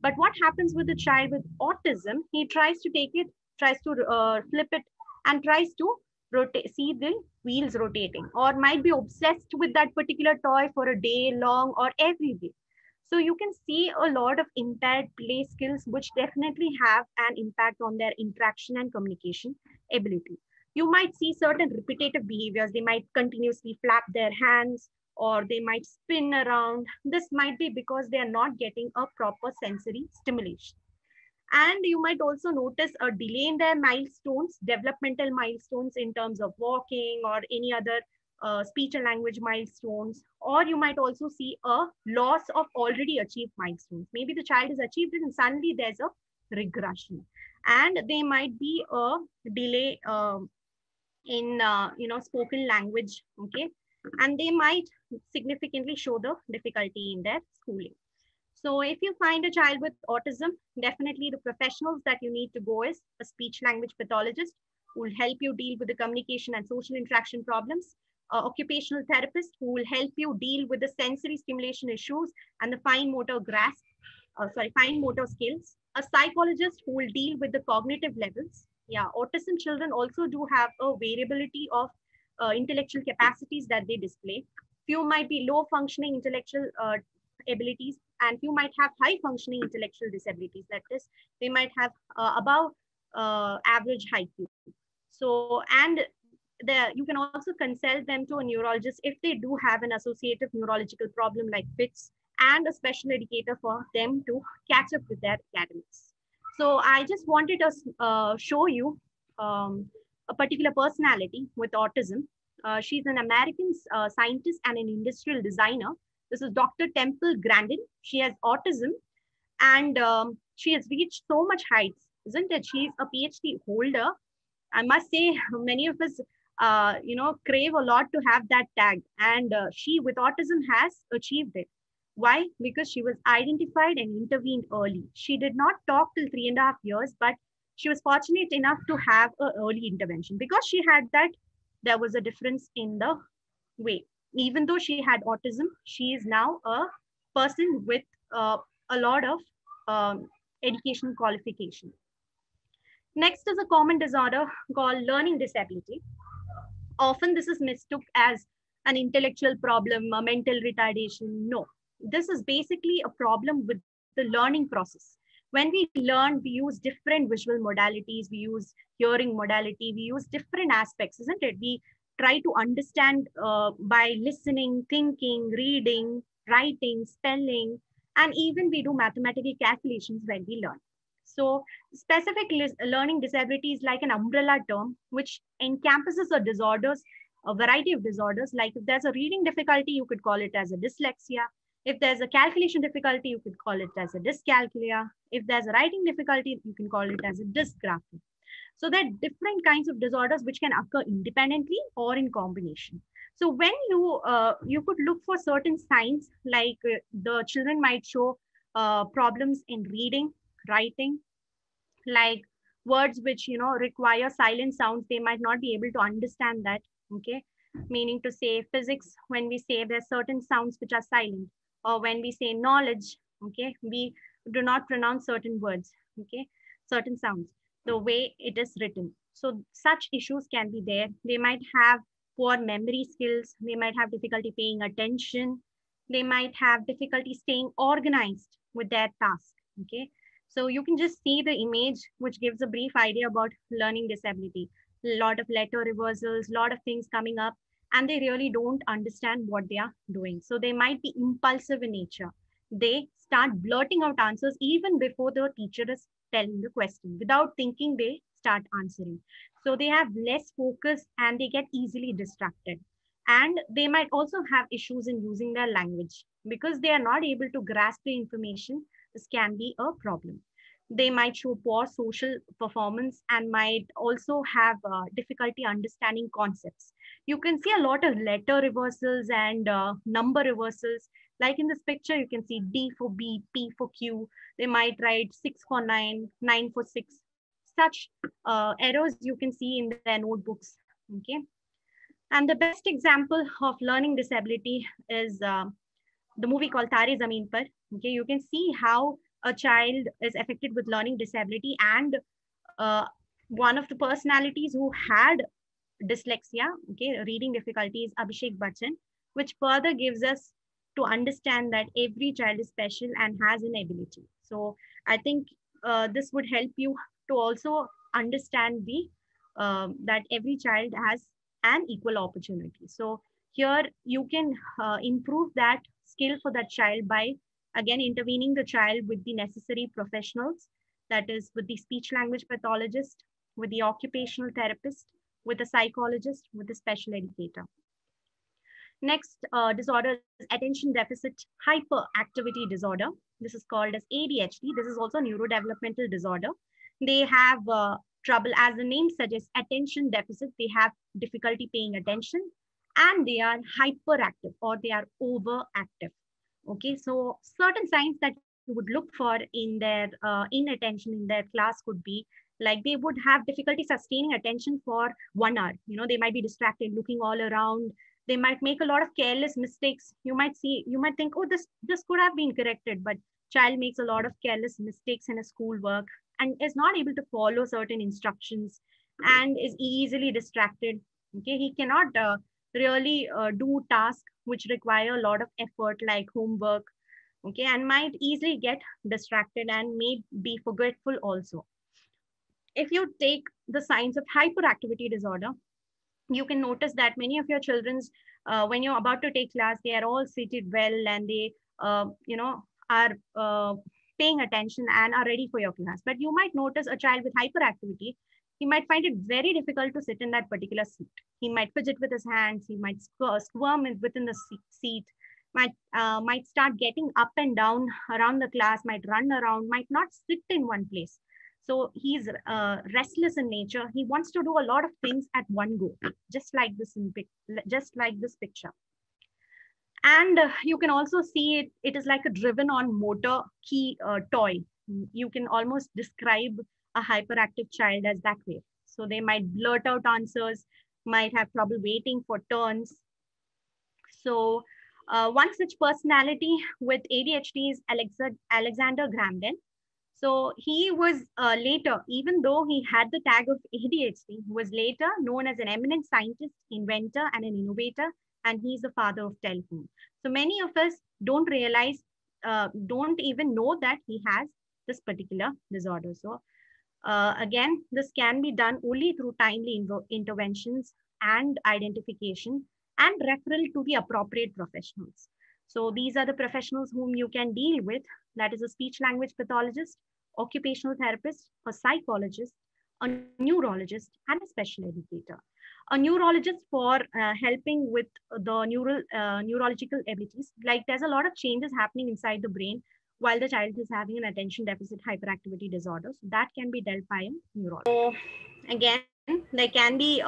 but what happens with the child with autism, he tries to take it, tries to flip it, and tries to rotate, see the wheels rotating, or might be obsessed with that particular toy for a day long or every day. So you can see a lot of impaired play skills, which definitely have an impact on their interaction and communication ability. You might see certain repetitive behaviors. They might continuously flap their hands, or they might spin around. This might be because they are not getting a proper sensory stimulation. And you might also notice a delay in their milestones, developmental milestones in terms of walking or any other speech and language milestones. Or you might also see a loss of already achieved milestones. Maybe the child has achieved it and suddenly there's a regression. And there might be a delay in spoken language, okay? And they might significantly show the difficulty in their schooling. So if you find a child with autism, definitely the professionals that you need to go is a speech language pathologist who will help you deal with the communication and social interaction problems, an occupational therapist who will help you deal with the sensory stimulation issues and the fine motor skills, a psychologist who will deal with the cognitive levels. Yeah, autism children also do have a variability of intellectual capacities that they display. Few might be low functioning intellectual abilities, and few might have high functioning intellectual disabilities. That is, they might have above average IQ. So, and you can also consult them to a neurologist if they do have an associative neurological problem like fits, and a special educator for them to catch up with their academics. So I just wanted to show you a particular personality with autism. She's an American scientist and an industrial designer. This is Dr. Temple Grandin. She has autism, and she has reached so much heights, isn't it? She's a PhD holder. I must say, many of us, crave a lot to have that tag, and she with autism has achieved it. Why? Because she was identified and intervened early. She did not talk till 3.5 years, but she was fortunate enough to have an early intervention. Because she had that, there was a difference in the way. Even though she had autism, she is now a person with a lot of educational qualification. Next is a common disorder called learning disability. Often this is mistook as an intellectual problem, a mental retardation. No, this is basically a problem with the learning process. When we learn, we use different visual modalities, we use hearing modality, we use different aspects, isn't it? We try to understand by listening, thinking, reading, writing, spelling, and even we do mathematical calculations when we learn. So specific learning disability is like an umbrella term which encompasses a disorders, a variety of disorders. Like if there's a reading difficulty, you could call it as a dyslexia. If there's a calculation difficulty, you could call it as a dyscalculia. If there's a writing difficulty, you can call it as a dysgraphia. So there are different kinds of disorders which can occur independently or in combination. So when you could look for certain signs, like the children might show problems in reading, writing, like words which require silent sounds, they might not be able to understand that. Okay, meaning to say physics, when we say there's certain sounds which are silent, or when we say knowledge, okay, we do not pronounce certain words, okay, certain sounds the way it is written. So such issues can be there. They might have poor memory skills, they might have difficulty paying attention, they might have difficulty staying organized with their task. Okay, so you can just see the image, which gives a brief idea about learning disability. A lot of letter reversals, a lot of things coming up, and they really don't understand what they are doing. So they might be impulsive in nature. They start blurting out answers even before the teacher is telling the question. Without thinking, they start answering. So they have less focus and they get easily distracted. And they might also have issues in using their language because they are not able to grasp the information. This can be a problem. They might show poor social performance and might also have difficulty understanding concepts. You can see a lot of letter reversals and number reversals. Like in this picture, you can see D for B, P for Q. They might write 6 for 9, 9 for 6. Such errors you can see in their notebooks. Okay. And the best example of learning disability is the movie called Tare Zameen Par. Okay, you can see how a child is affected with learning disability, and one of the personalities who had dyslexia, okay, reading difficulties, Abhishek Bachchan, which further gives us to understand that every child is special and has an ability. So I think this would help you to also understand the that every child has an equal opportunity. So here you can improve that skill for that child by again intervening the child with the necessary professionals, that is with the speech language pathologist, with the occupational therapist, with a psychologist, with a special educator. Next disorder is attention deficit hyperactivity disorder. This is called as ADHD. This is also a neurodevelopmental disorder. They have trouble, as the name suggests, attention deficit. They have difficulty paying attention and they are hyperactive or they are overactive. Okay, so certain signs that you would look for in their inattention in their class could be like they would have difficulty sustaining attention for 1 hour. They might be distracted, looking all around. They might make a lot of careless mistakes. You might think, oh, this could have been corrected, but child makes a lot of careless mistakes in a schoolwork and is not able to follow certain instructions and is easily distracted. Okay, he cannot really do tasks which require a lot of effort like homework, okay, and might easily get distracted and may be forgetful also. If you take the signs of hyperactivity disorder, you can notice that many of your children's, when you're about to take class, they are all seated well and they, are paying attention and are ready for your class. But you might notice a child with hyperactivity, he might find it very difficult to sit in that particular seat. He might fidget with his hands, he might squirm within the seat, might start getting up and down around the class, might run around, might not sit in one place. So he's restless in nature. He wants to do a lot of things at one go, just like this picture. And you can also see it is like a driven on motor key toy. You can almost describe a hyperactive child as that way. So they might blurt out answers, might have trouble waiting for turns. So one such personality with ADHD is Alexander Graham Bell. So he was later, even though he had the tag of ADHD, was later known as an eminent scientist, inventor, and an innovator, and he's the father of telephone. So many of us don't realize, don't even know that he has this particular disorder. So again, this can be done only through timely interventions and identification and referral to the appropriate professionals. So these are the professionals whom you can deal with. That is a speech language pathologist, occupational therapist, a psychologist, a neurologist, and a special educator. A neurologist for helping with the neurological abilities. Like there's a lot of changes happening inside the brain while the child is having an attention deficit hyperactivity disorder. So that can be dealt by a neurologist. So again, there can be,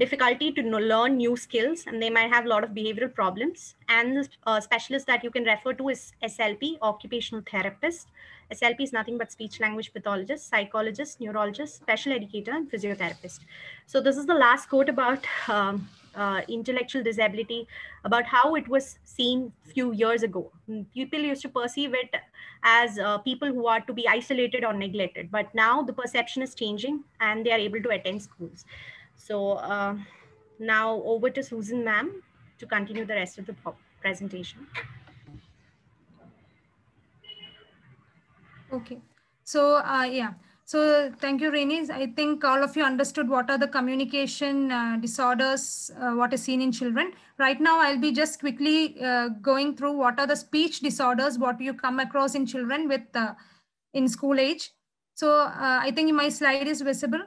difficulty to learn new skills, and they might have a lot of behavioral problems. And the specialist that you can refer to is SLP, occupational therapist. SLP is nothing but speech language pathologist, psychologist, neurologist, special educator, and physiotherapist. So this is the last quote about intellectual disability, about how it was seen few years ago. People used to perceive it as people who are to be isolated or neglected, but now the perception is changing and they are able to attend schools. So now over to Susan ma'am to continue the rest of the presentation. Okay, so yeah, so thank you, Rainey. I think all of you understood what are the communication disorders, what is seen in children. Right now, I'll be just quickly going through what are the speech disorders, what you come across in children with in school age. So I think my slide is visible.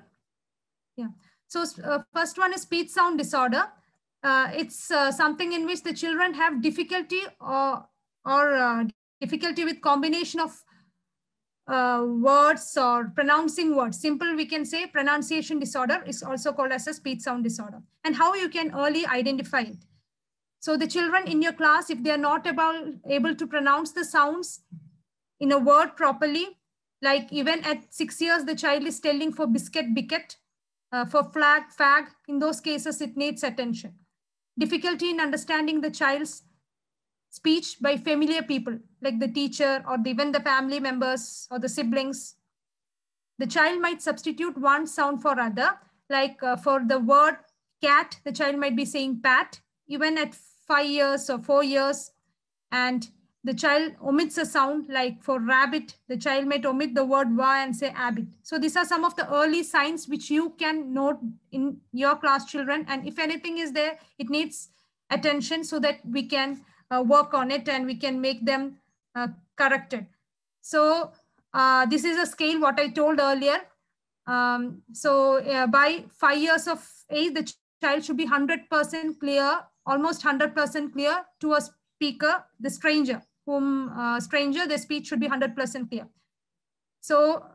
Yeah. So first one is speech sound disorder. It's something in which the children have difficulty or difficulty with combination of words or pronouncing words. Simple, we can say pronunciation disorder is also called as a speech sound disorder. And how you can early identify it. So the children in your class, if they are not able to pronounce the sounds in a word properly, like even at 6 years, the child is telling for biscuit, bicket, for flag, fag, in those cases, it needs attention. Difficulty in understanding the child's speech by familiar people, like the teacher or even the family members or the siblings. The child might substitute one sound for other, like for the word cat, the child might be saying pat, even at 5 years or 4 years. And the child omits a sound, like for rabbit, the child might omit the word wa and say abbit. So these are some of the early signs which you can note in your class children. And if anything is there, it needs attention so that we can work on it and we can make them corrected. So this is a scale, what I told earlier. By 5 years of age, the child should be 100% clear, almost 100% clear to a speaker, the stranger, the speech should be 100% clear. So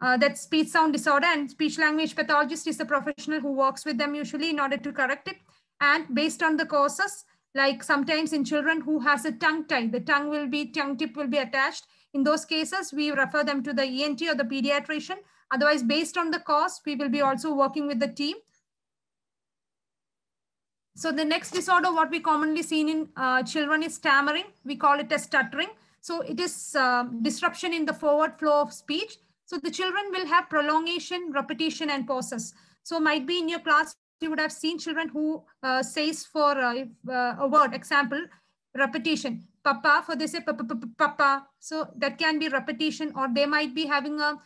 that's speech sound disorder, and speech language pathologist is a professional who works with them usually in order to correct it. And based on the causes, like sometimes in children who has a tongue tie, the tongue tip will be attached. In those cases, we refer them to the ENT or the pediatrician. Otherwise, based on the cause, we will be also working with the team. So the next disorder, what we commonly see in children is stammering. We call it as stuttering. So it is disruption in the forward flow of speech. So the children will have prolongation, repetition, and pauses. So might be in your class, you would have seen children who says for a word, example, repetition. Papa, for they say papa. So that can be repetition, or they might be having a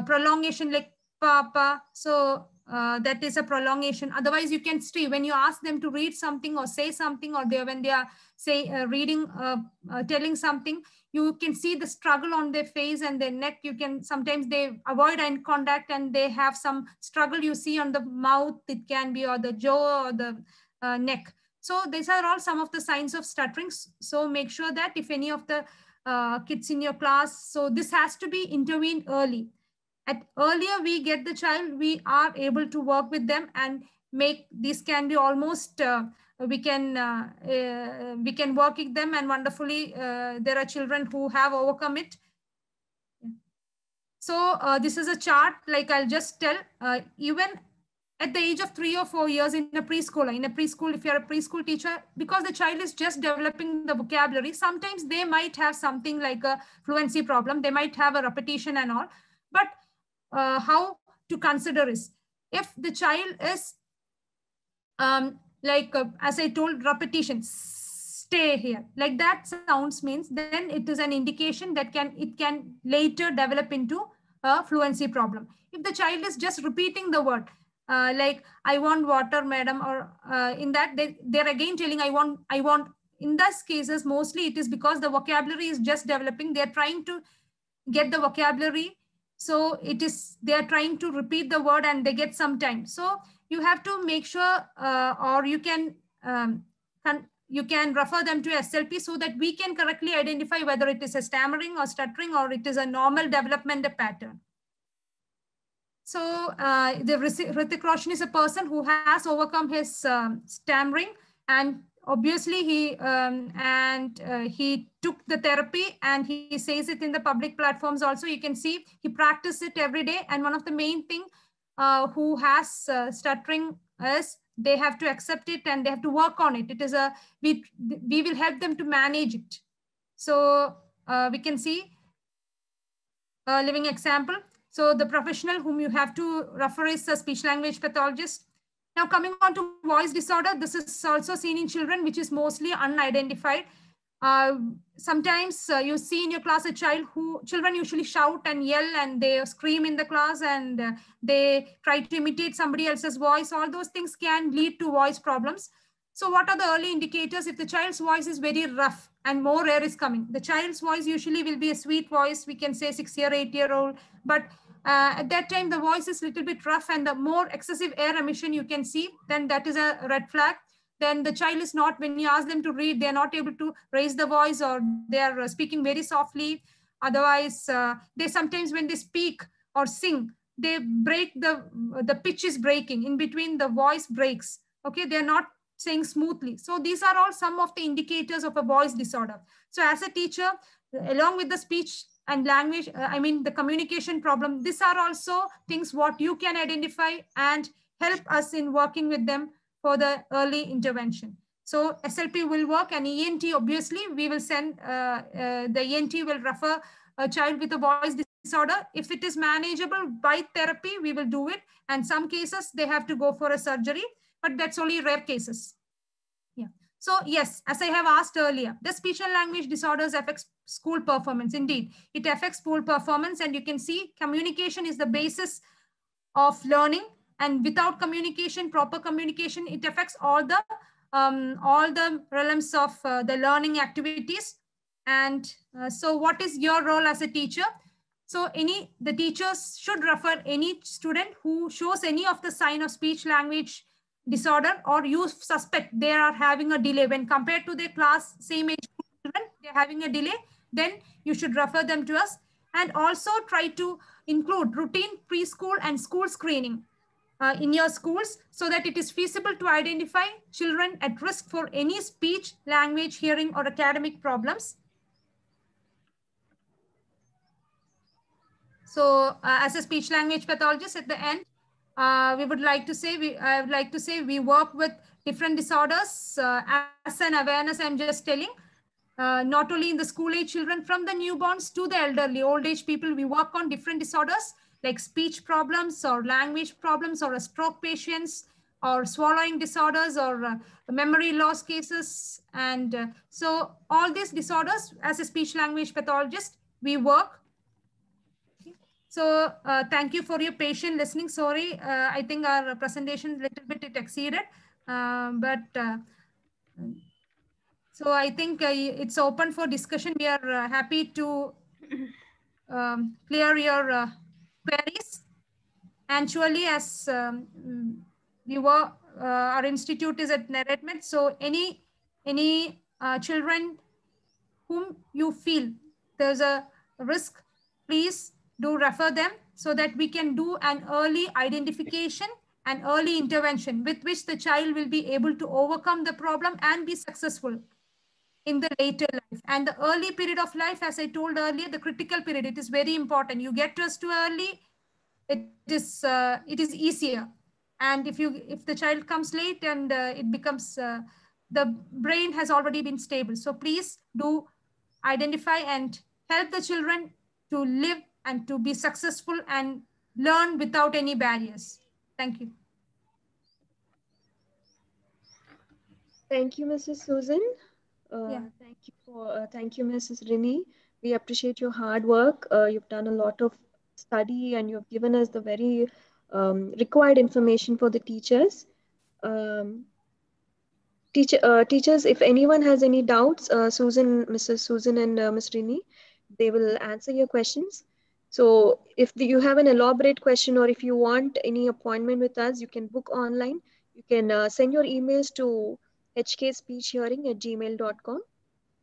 prolongation like papa. So that is a prolongation. Otherwise, you can see when you ask them to read something or say something, or when they are reading, telling something, you can see the struggle on their face and their neck. Sometimes they avoid eye contact and they have some struggle you see on the mouth, it can be, or the jaw or the neck. So these are all some of the signs of stuttering. So make sure that if any of the kids in your class, so this has to be intervened early. At earlier we get the child, we are able to work with them and make this can be almost we can work with them, and wonderfully there are children who have overcome it. So this is a chart, like I'll just tell, even at the age of 3 or 4 years in a preschool, if you're a preschool teacher, because the child is just developing the vocabulary, sometimes they might have something like a fluency problem, they might have a repetition and all. But how to consider is, if the child is as I told, repetition, stay here, like that sounds means, then it is an indication that it can later develop into a fluency problem. If the child is just repeating the word, like I want water, madam, or in that they're again telling I want. In those cases, mostly it is because the vocabulary is just developing. They're trying to get the vocabulary. So they are trying to repeat the word and they get some time. So you have to make sure, or you can you can refer them to SLP so that we can correctly identify whether it is a stammering or stuttering or it is a normal developmental pattern. So the Hrithik Roshan is a person who has overcome his stammering, and obviously he took the therapy and he says it in the public platforms also. You can see he practiced it every day. And one of the main thing who has stuttering is they have to accept it and they have to work on it. It is we will help them to manage it. So we can see a living example. So the professional whom you have to refer is a speech language pathologist. Now coming on to voice disorder, this is also seen in children, which is mostly unidentified. Sometimes you see in your class children usually shout and yell and they scream in the class and they try to imitate somebody else's voice. All those things can lead to voice problems. So what are the early indicators? If the child's voice is very rough and more air is coming, the child's voice usually will be a sweet voice. We can say 6-year, 8-year-old, but at that time, the voice is a little bit rough and the more excessive air emission you can see, then that is a red flag. Then the child is not, when you ask them to read, they're not able to raise the voice or they are speaking very softly. Otherwise, they sometimes when they speak or sing, they break the pitch is breaking. In between the voice breaks. Okay, they're not saying smoothly. So these are all some of the indicators of a voice disorder. So as a teacher, along with the speech and language, the communication problem, these are also things what you can identify and help us in working with them for the early intervention. So SLP will work, and ENT, obviously, we will send, the ENT will refer a child with a voice disorder. If it is manageable by therapy, we will do it. And some cases, they have to go for a surgery, but that's only rare cases. Yeah. So yes, as I have asked earlier, the speech and language disorders affect school performance. Indeed, it affects school performance, and you can see communication is the basis of learning. And without communication, proper communication, it affects all the realms of the learning activities. And so what is your role as a teacher? So the teachers should refer any student who shows any of the sign of speech language disorder, or you suspect they are having a delay when compared to their class, same age children, they're having a delay, then you should refer them to us. And also try to include routine preschool and school screening in your schools so that it is feasible to identify children at risk for any speech, language, hearing, or academic problems. So as a speech language pathologist at the end, I would like to say we work with different disorders as an awareness. I'm just telling, not only in the school age children, from the newborns to the elderly, old age people, we work on different disorders like speech problems or language problems or stroke patients or swallowing disorders or memory loss cases. And so all these disorders, as a speech language pathologist, we work. So thank you for your patient listening. Sorry, I think our presentation a little bit it exceeded, so I think it's open for discussion. We are happy to clear your queries. And surely, as our institute is at Neredmet, so any children whom you feel there's a risk, please do refer them so that we can do an early identification and early intervention with which the child will be able to overcome the problem and be successful in the later life. And the early period of life, as I told earlier, the critical period, it is very important. You get to us too early, it is easier. And if the child comes late and it becomes, the brain has already been stable. So please do identify and help the children to live and to be successful and learn without any barriers. Thank you. Thank you, Mrs. Susan. Thank you, Mrs. Rini. We appreciate your hard work. You've done a lot of study and you've given us the very required information for the teachers. Teachers, if anyone has any doubts, Mrs. Susan and Ms. Rini, they will answer your questions. So if you have an elaborate question or if you want any appointment with us, you can book online. You can send your emails to hkspeechhearing@gmail.com.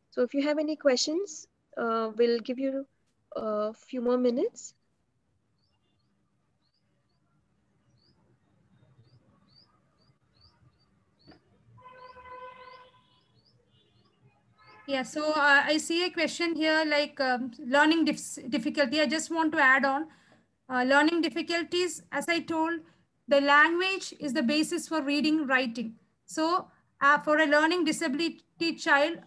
So if you have any questions, we'll give you a few more minutes. Yeah, so I see a question here like learning difficulty. I just want to add on learning difficulties. As I told, the language is the basis for reading, writing. So for a learning disability child,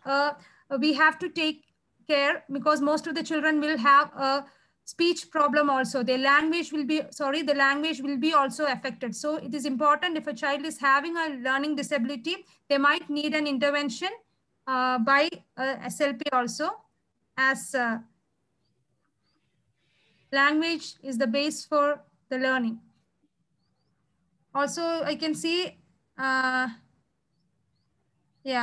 we have to take care because most of the children will have a speech problem also. Their language will be, the language will be also affected. So it is important if a child is having a learning disability, they might need an intervention by SLP also, as language is the base for the learning. Also, I can see, yeah,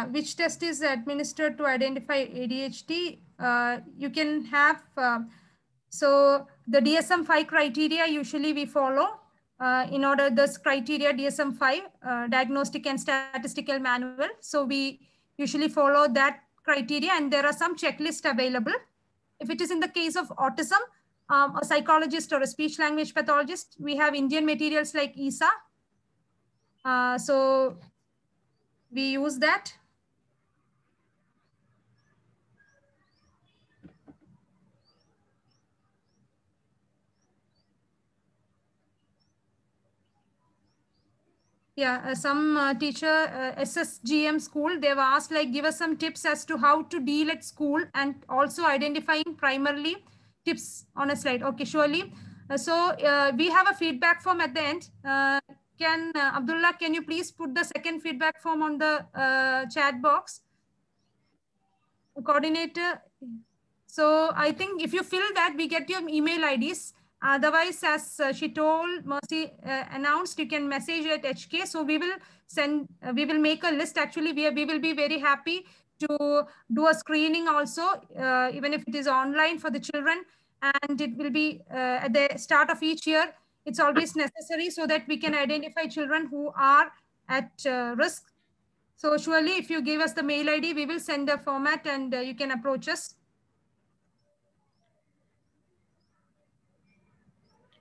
which test is administered to identify ADHD. You can have, so the DSM-5 criteria usually we follow. In order, this criteria DSM-5, Diagnostic and Statistical Manual. So we usually follow that criteria, and there are some checklists available. If it is in the case of autism, a psychologist or a speech language pathologist, we have Indian materials like ESA. So we use that. Yeah, some teacher, SSGM school, they've asked like, give us some tips as to how to deal at school and also identifying primarily tips on a slide. Okay, surely. So we have a feedback form at the end. Abdullah, can you please put the second feedback form on the chat box? Coordinator. So I think if you fill that, we get your email IDs. Otherwise, as she told, Mercy announced, you can message at HK. So we will send, we will make a list. Actually, we will be very happy to do a screening also, even if it is online for the children. And it will be at the start of each year. It's always necessary so that we can identify children who are at risk. So surely if you give us the mail ID, we will send a format and you can approach us.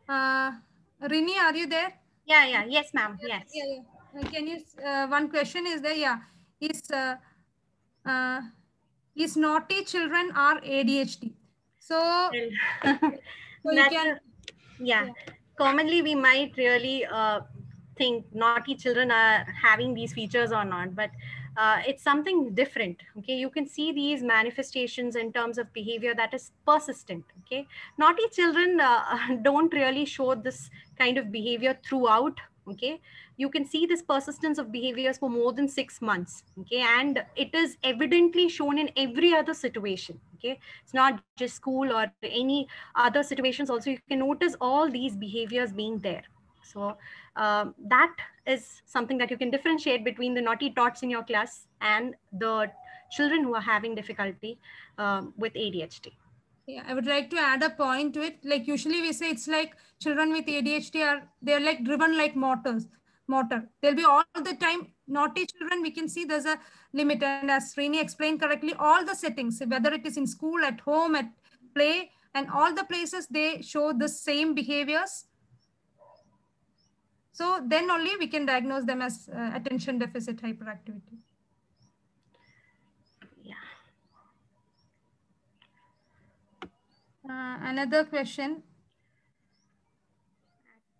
Rini, are you there? Yeah. Yes, ma'am. Yes. Yeah. Can you, one question is there, yeah. Is naughty children are ADHD? So, so you can. Yeah. Commonly we might really think naughty children are having these features or not, but it's something different. Okay, you can see these manifestations in terms of behavior that is persistent. Okay, naughty children don't really show this kind of behavior throughout. Okay, you can see this persistence of behaviors for more than 6 months. Okay, and it is evidently shown in every other situation. Okay, it's not just school or any other situations. Also, you can notice all these behaviors being there. So that is something that you can differentiate between the naughty tots in your class and the children who are having difficulty with ADHD. Yeah, I would like to add a point to it. Like usually we say it's like children with ADHD they're like driven like motor. They'll be all the time naughty children. We can see there's a limit. And as Srini explained correctly, all the settings, whether it is in school, at home, at play, and all the places, they show the same behaviors. So then only we can diagnose them as attention deficit hyperactivity. Another question.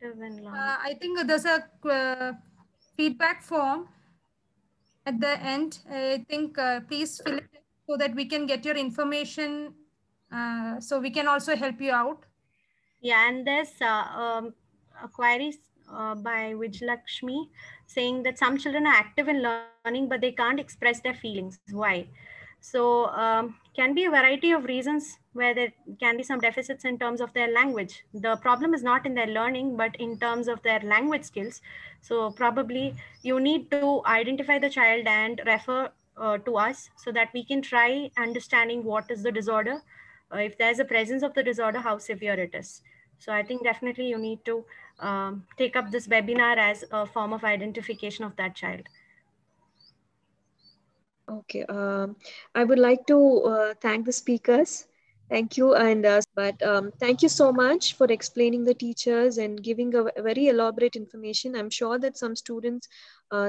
I think there's a feedback form at the end. I think please fill it so that we can get your information, so we can also help you out. Yeah, and there's a query by Vijlakshmi saying that some children are active in learning, but they can't express their feelings. Why? So can be a variety of reasons where there can be some deficits in terms of their language. The problem is not in their learning, but in terms of their language skills. So probably you need to identify the child and refer to us so that we can try understanding what is the disorder. If there's a presence of the disorder, how severe it is. So I think definitely you need to take up this webinar as a form of identification of that child. Okay. I would like to thank the speakers. Thank you. And thank you so much for explaining the teachers and giving a very elaborate information. I'm sure that some students,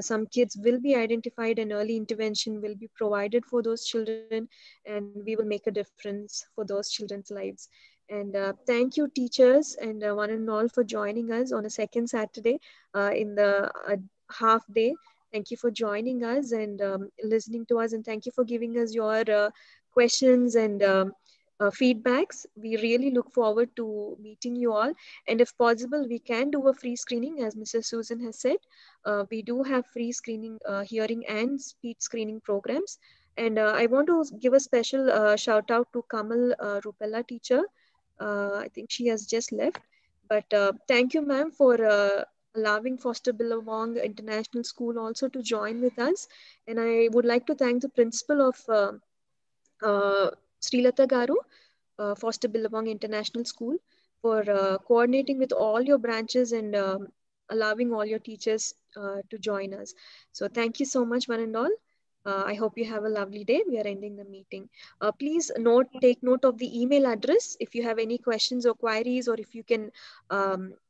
some kids will be identified and early intervention will be provided for those children, and we will make a difference for those children's lives. And thank you, teachers, and one and all for joining us on a second Saturday in the half day. Thank you for joining us and listening to us, and thank you for giving us your questions and feedbacks. We really look forward to meeting you all. And if possible, we can do a free screening, as Mrs. Susan has said. We do have free screening, hearing and speech screening programs. And I want to give a special shout out to Kamal Rupella teacher. I think she has just left. But thank you, ma'am, for allowing Foster Billabong International School also to join with us. And I would like to thank the principal of Srilata Garu, Foster Billabong International School, for coordinating with all your branches and allowing all your teachers to join us. So thank you so much, one and all. I hope you have a lovely day. We are ending the meeting. Please take note of the email address if you have any questions or queries, or if you can,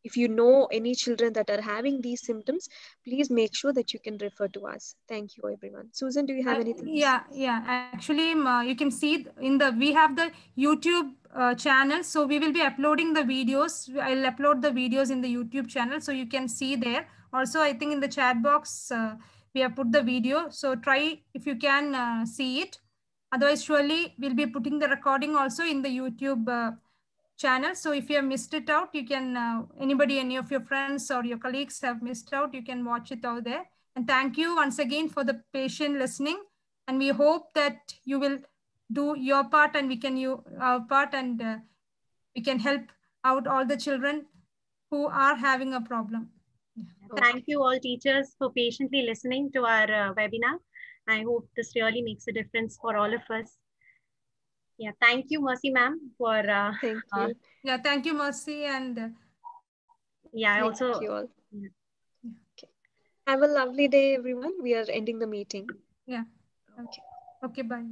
if you know any children that are having these symptoms, please make sure that you can refer to us. Thank you, everyone. Susan, do you have anything? Yeah. Actually, you can see we have the YouTube channel, so we will be uploading the videos. I'll upload the videos in the YouTube channel, so you can see there. Also, I think in the chat box, we have put the video. So try if you can see it. Otherwise, surely we'll be putting the recording also in the YouTube channel. So if you have missed it out, you can, any of your friends or your colleagues have missed out, you can watch it out there. And thank you once again for the patient listening. And we hope that you will do your part and we can do our part, and we can help out all the children who are having a problem. Thank you all teachers for patiently listening to our webinar. I hope this really makes a difference for all of us. Yeah, thank you, Mercy ma'am, for thank you. Yeah, thank you, Mercy, and yeah, I also thank you all. Yeah. Okay. Have a lovely day, everyone. We are ending the meeting. Yeah. Okay. Okay, bye.